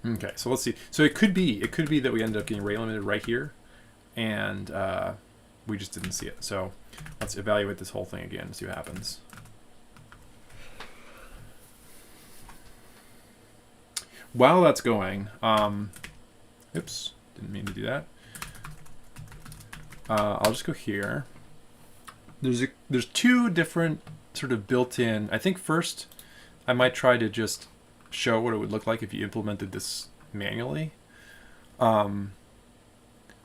Okay, so let's see. So it could be that we ended up getting rate limited right here, and we just didn't see it. So let's evaluate this whole thing again and see what happens. While that's going, oops, didn't mean to do that. I'll just go here. There's two different sort of built-in. I think first I might try to just show what it would look like if you implemented this manually. But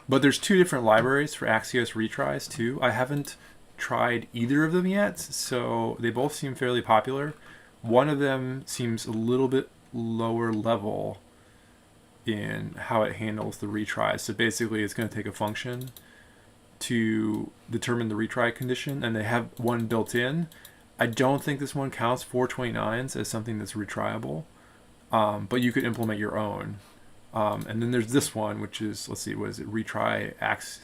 there's two different libraries for Axios retries too. I haven't tried either of them yet, so they both seem fairly popular. One of them seems a little bit lower level in how it handles the retries. So basically it's going to take a function to determine the retry condition, and they have one built in. I don't think this one counts 429s as something that's retryable. But you could implement your own. And then there's this one, which is, let's see, what is it? Retry Ax.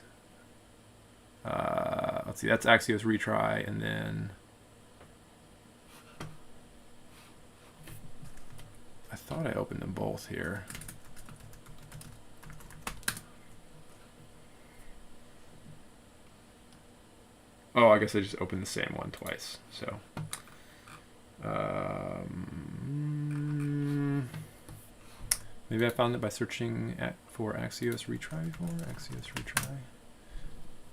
Let's see, that's Axios retry, and then I thought I opened them both here. Oh, I guess I just opened the same one twice. So. Maybe I found it by searching for Axios retry before. Axios retry.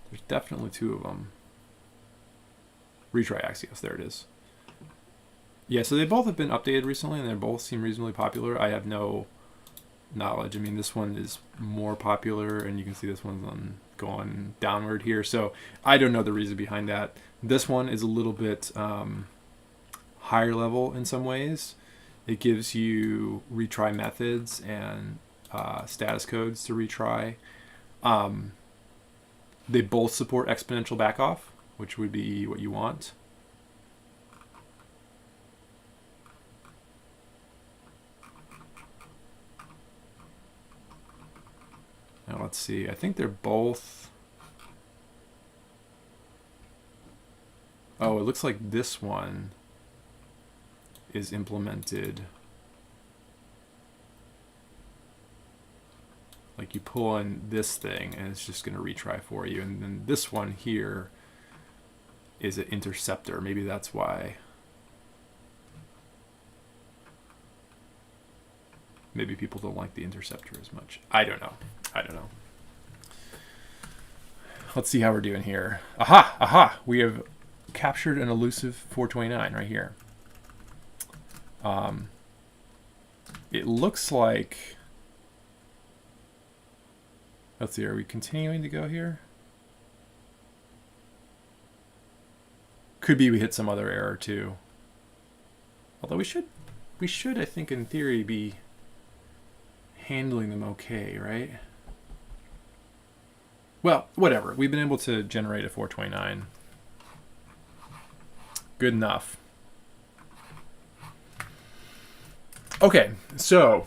There's definitely two of them. Retry Axios, there it is. Yeah, so they both have been updated recently, and they both seem reasonably popular. I have no knowledge. I mean, this one is more popular, and you can see this one's going downward here. So I don't know the reason behind that. This one is a little bit higher level in some ways. It gives you retry methods and status codes to retry. They both support exponential backoff, which would be what you want. Now let's see. I think they're both. Oh, it looks like this one is implemented. Like you pull on this thing and it's just going to retry for you. And then this one here is an interceptor. Maybe that's why. Maybe people don't like the interceptor as much. I don't know. Let's see how we're doing here. Aha! We have captured an elusive 429 right here. It looks like, let's see, are we continuing to go here? Could be we hit some other error too. Although we should, I think in theory, be handling them okay, right? Well, whatever. We've been able to generate a 429. Good enough. Okay, so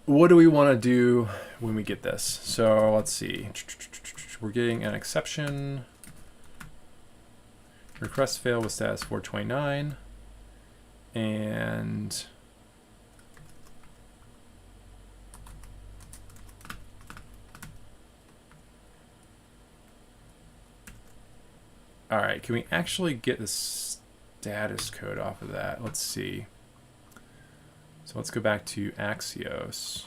what do we want to do when we get this? So let's see. We're getting an exception. Request failed with status 429. And all right, can we actually get the status code off of that? Let's see. So let's go back to Axios.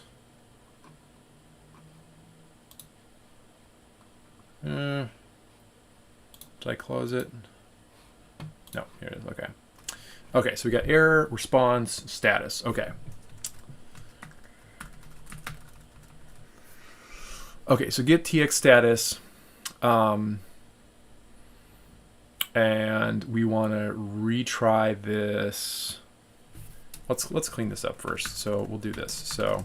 Did I close it? No, here it is. Okay. Okay, so we got error, response, status. Okay. Okay, so get TX status. And we want to retry this. Let's clean this up first. So we'll do this. So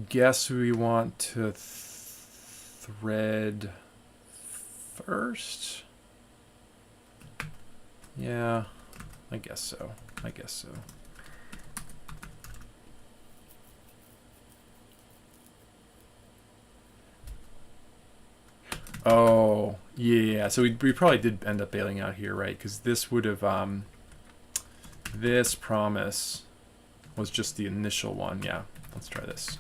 guess we want to thread first. Yeah, I guess so. I guess so. Oh, yeah. So we probably did end up bailing out here, right? Because this would have, this promise was just the initial one. Yeah, let's try this.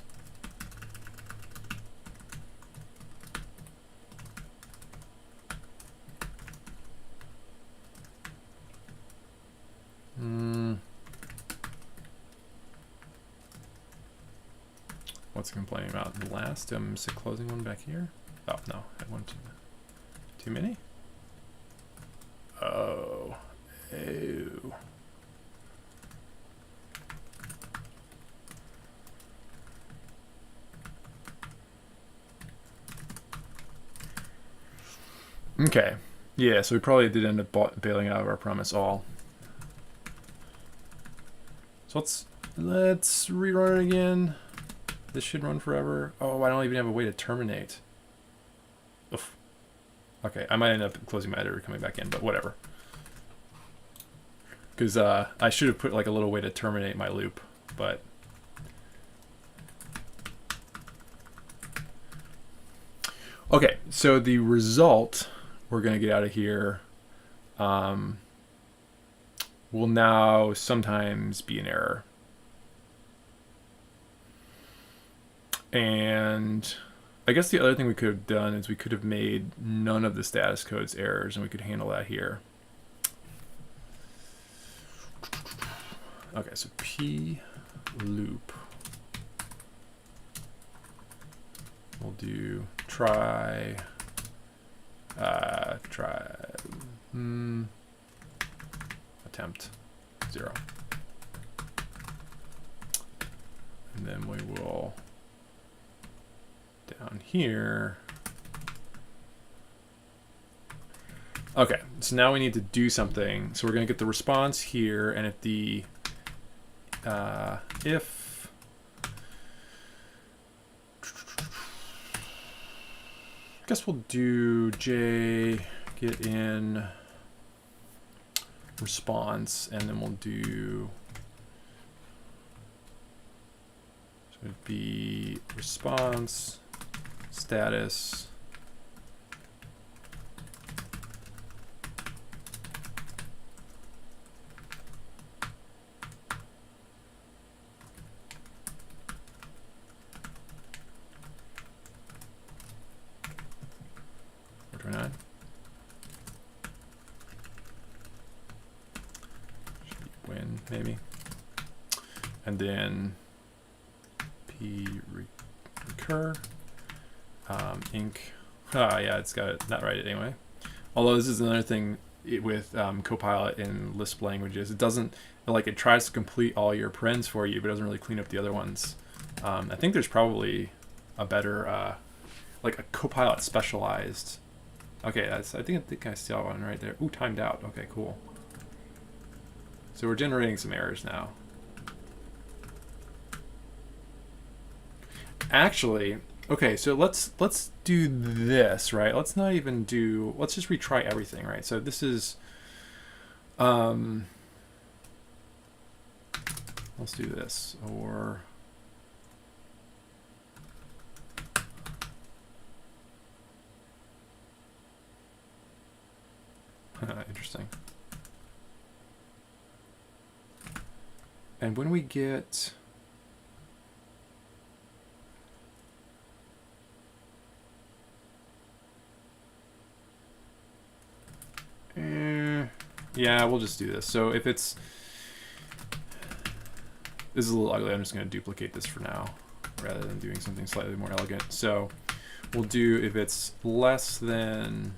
What's it complaining about? The last, is it closing one back here? Oh, no, I had one too many? Oh. Ew. Okay. Yeah, so we probably did end up bailing out of our promise all. So let's rerun it again. This should run forever. Oh, I don't even have a way to terminate. Oof. Okay, I might end up closing my editor, coming back in, but whatever. Because I should have put like a little way to terminate my loop, but... Okay, so the result we're going to get out of here will now sometimes be an error. And I guess the other thing we could have done is we could have made none of the status codes errors, and we could handle that here. Okay, so p loop. We'll do try attempt 0. And then we will down here. Okay, so now we need to do something. So we're going to get the response here, and if the if I guess we'll do j get in response, and then we'll do, so it'd be response status win maybe, and then p recur inc. Yeah, it's got it not right anyway. Although this is another thing with Copilot in Lisp languages, it doesn't, like, it tries to complete all your parens for you, but it doesn't really clean up the other ones. I think there's probably a better like a Copilot specialized. Okay, I think I saw one right there. Ooh, timed out. Okay, cool. So we're generating some errors now. Actually, okay, so let's do this, right? Let's not even do, let's just retry everything, right? So this is let's do this, or interesting. And when we get yeah, we'll just do this. So if it's, this is a little ugly, I'm just going to duplicate this for now rather than doing something slightly more elegant. So we'll do if it's less than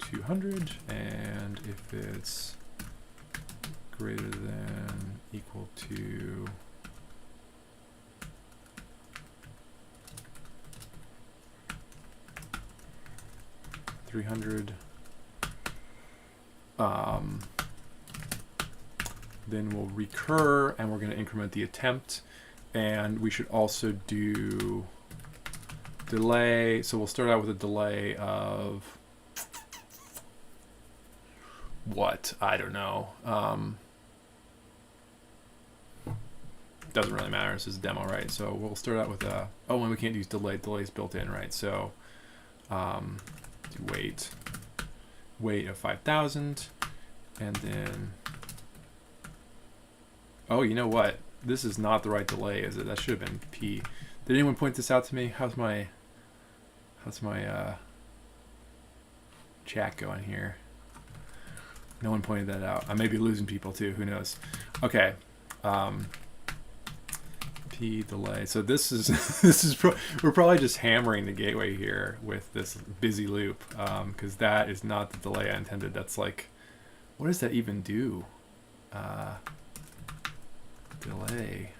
200, and if it's greater than equal to 300, then we'll recur, and we're going to increment the attempt, And we should also do delay. So we'll start out with a delay of what? I don't know. Doesn't really matter. This is a demo, right? So we'll start out with a. Oh, and we can't use delay. Delay's built in, right? So do weight of 5,000, and then. Oh, you know what? This is not the right delay, is it? That should have been P. Did anyone point this out to me? How's my chat going here? No one pointed that out. I may be losing people too. Who knows? Okay. P delay. So this is we're probably just hammering the gateway here with this busy loop, because that is not the delay I intended. That's like, what does that even do? Delay.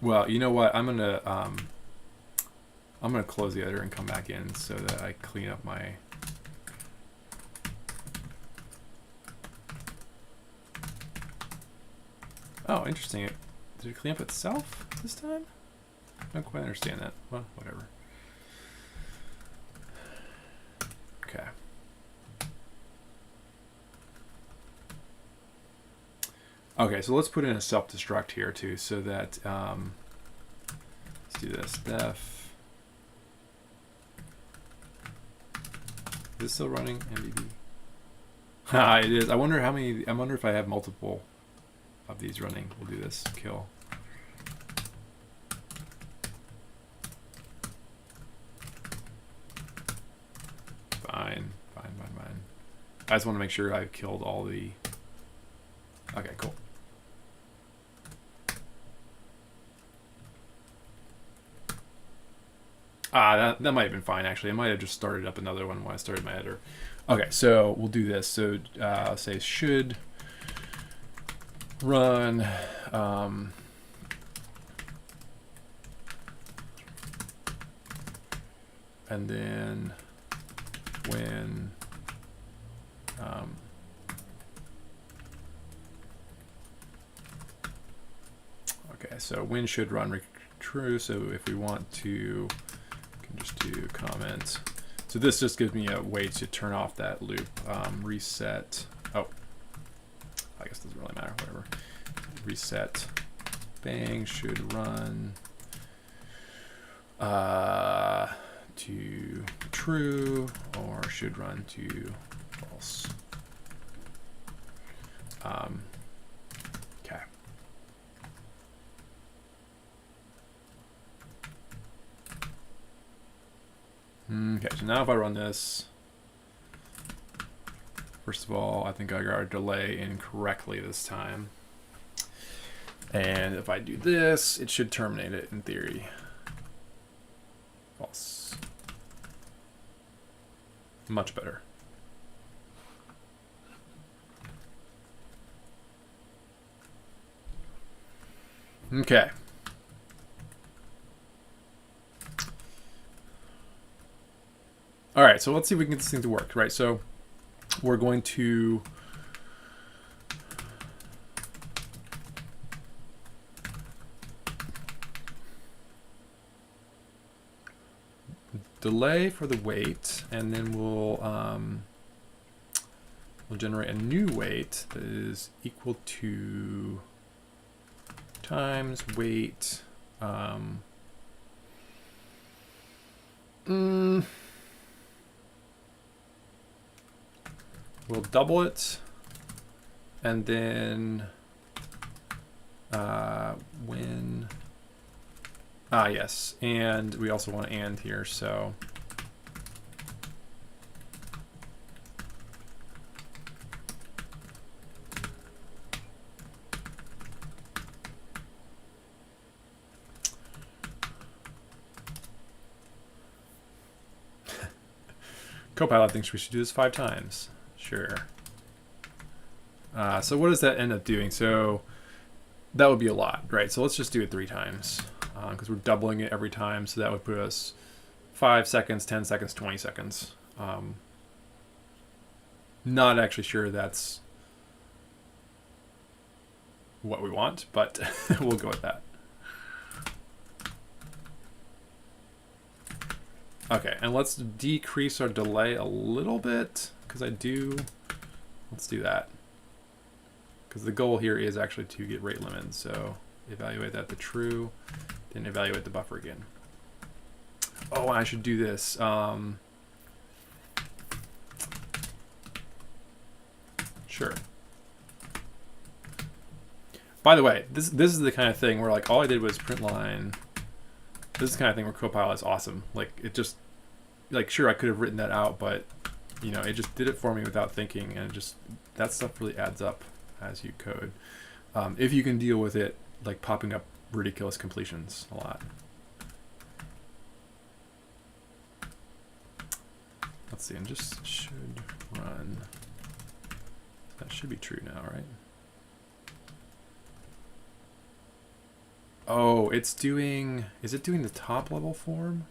Well, you know what? I'm gonna close the editor and come back in so that I clean up my. Oh, interesting. Did it clean up itself this time? I don't quite understand that. Well, whatever. Okay. Okay, so let's put in a self-destruct here too, so that let's do this. Def. Is this still running? MBB. Ah, it is. I wonder how many. I wonder if I have multiple of these running. We'll do this. Kill. Fine. I just want to make sure I've killed all the. Okay, cool. That might have been fine, actually. I might have just started up another one when I started my editor. Okay, so we'll do this. So say should run and then when okay, so when should run true. So if we want to, we can just do comment. So this just gives me a way to turn off that loop. Reset. Oh, I guess it doesn't really matter. Whatever. Reset. Bang should run to true, or should run to false. Okay. Okay, so now if I run this, first of all, I think I got a delay incorrectly this time. And if I do this, it should terminate it in theory. False. Much better. Okay. All right, so let's see if we can get this thing to work, right? So we're going to delay for the weight, and then we'll generate a new weight that is equal to times weight. We'll double it, and then when yes, and we also want to and here, so Copilot thinks we should do this 5 times. Sure. So what does that end up doing? So that would be a lot, right? So let's just do it 3 times because we're doubling it every time. So that would put us 5 seconds, 10 seconds, 20 seconds. Not actually sure that's what we want, but we'll go with that. Okay, and let's decrease our delay a little bit, because let's do that. Because the goal here is actually to get rate limited, so evaluate that to true, then evaluate the buffer again. Oh, I should do this. Sure. By the way, this is the kind of thing where like all I did was print line. This is the kind of thing where Copilot is awesome. Like it just, like sure I could have written that out, but you know it just did it for me without thinking, and it just that stuff really adds up as you code. If you can deal with it like popping up ridiculous completions a lot. Let's see, and just should run. That should be true now, right? Oh, it's doing, is it doing the top level form?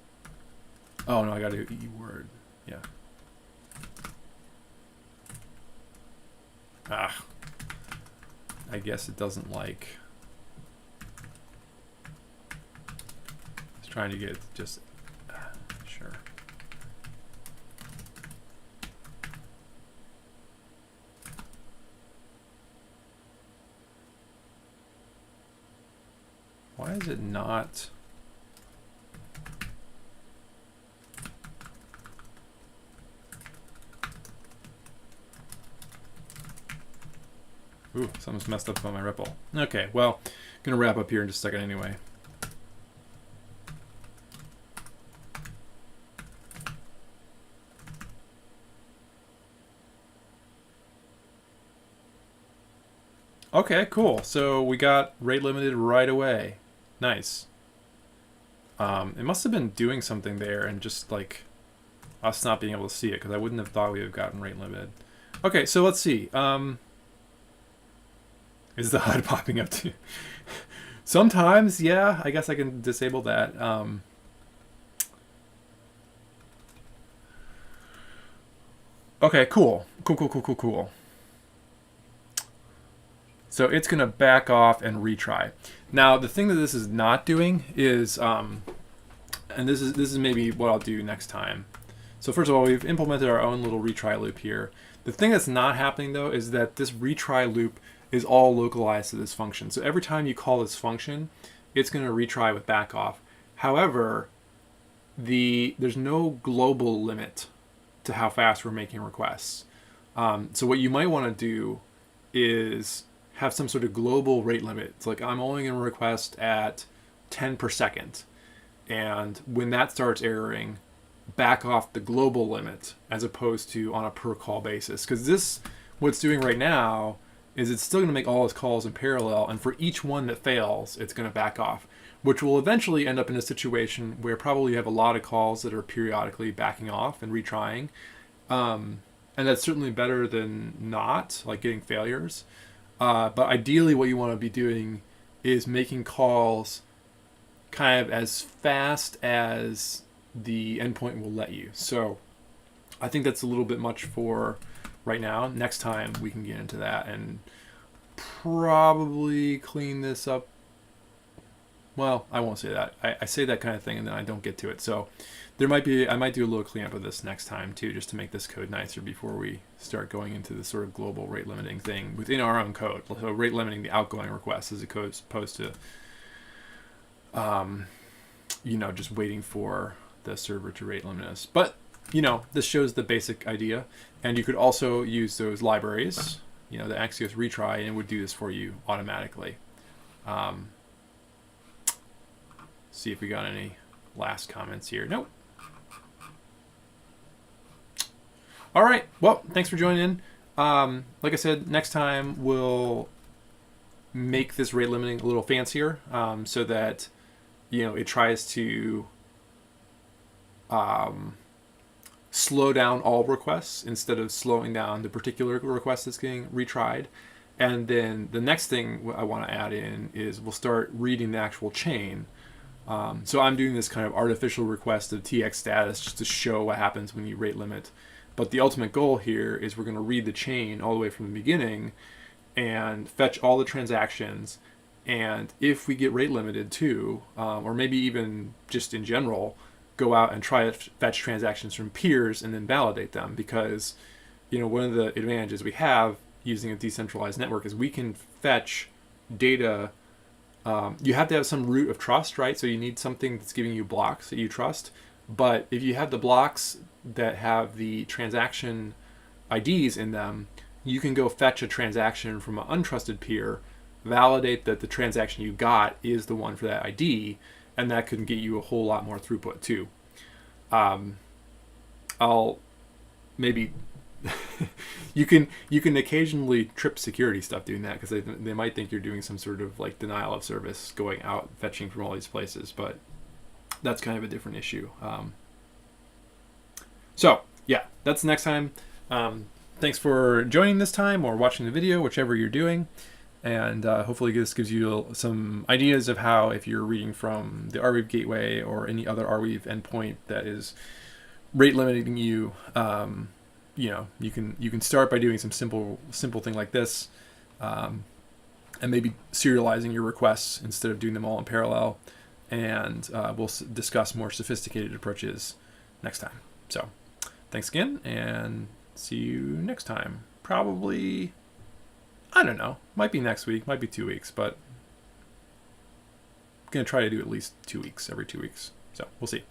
Oh no, I gotta do eWord, yeah. Ah, I guess it doesn't like, it's trying to get it to just, sure. Why is it not? Ooh, something's messed up on my REPL. Okay, well, gonna wrap up here in just a second anyway. Okay, cool. So we got rate limited right away. Nice. It must have been doing something there and just like us not being able to see it, because I wouldn't have thought we would have gotten rate limited. Okay, so let's see. Is the HUD popping up too? Sometimes, yeah. I guess I can disable that. Okay, cool. Cool. So it's going to back off and retry. Now, the thing that this is not doing is, and this is maybe what I'll do next time. So first of all, we've implemented our own little retry loop here. The thing that's not happening though is that this retry loop is all localized to this function. So every time you call this function, it's going to retry with back off. However, there's no global limit to how fast we're making requests. So what you might want to do is have some sort of global rate limit. It's like I'm only going to request at 10 per second. And when that starts erroring, back off the global limit as opposed to on a per call basis. Because this, what's doing right now, is it's still going to make all its calls in parallel. And for each one that fails, it's going to back off, which will eventually end up in a situation where probably you have a lot of calls that are periodically backing off and retrying. And that's certainly better than not, like getting failures. But ideally what you want to be doing is making calls kind of as fast as the endpoint will let you. So I think that's a little bit much for right now. Next time we can get into that and probably clean this up. Well, I won't say that. I say that kind of thing and then I don't get to it. So I might do a little cleanup of this next time too, just to make this code nicer before we start going into the sort of global rate limiting thing within our own code. So rate limiting the outgoing requests as opposed to, just waiting for the server to rate limit us. But, this shows the basic idea. And you could also use those libraries, the Axios retry, and it would do this for you automatically. See if we got any last comments here. Nope. All right. Well, thanks for joining in. Like I said, next time we'll make this rate limiting a little fancier, so that it tries to slow down all requests instead of slowing down the particular request that's getting retried. And then the next thing I want to add in is we'll start reading the actual chain. So I'm doing this kind of artificial request of TX status just to show what happens when you rate limit. But the ultimate goal here is we're going to read the chain all the way from the beginning and fetch all the transactions. And if we get rate limited too, or maybe even just in general, go out and try to fetch transactions from peers and then validate them. Because, one of the advantages we have using a decentralized network is we can fetch data. You have to have some root of trust, right? So you need something that's giving you blocks that you trust. But if you have the blocks that have the transaction IDs in them, you can go fetch a transaction from an untrusted peer, validate that the transaction you got is the one for that ID, and that could get you a whole lot more throughput too. I'll maybe you can occasionally trip security stuff doing that, because they might think you're doing some sort of like denial of service going out fetching from all these places, but that's kind of a different issue. So yeah, that's next time. Thanks for joining this time or watching the video, whichever you're doing. And hopefully this gives you some ideas of how, if you're reading from the Arweave gateway or any other Arweave endpoint that is rate limiting you, you can start by doing some simple thing like this, and maybe serializing your requests instead of doing them all in parallel. And we'll discuss more sophisticated approaches next time. So thanks again, and see you next time. Probably, I don't know, might be next week, might be 2 weeks, but I'm going to try to do at least 2 weeks, every 2 weeks. So we'll see.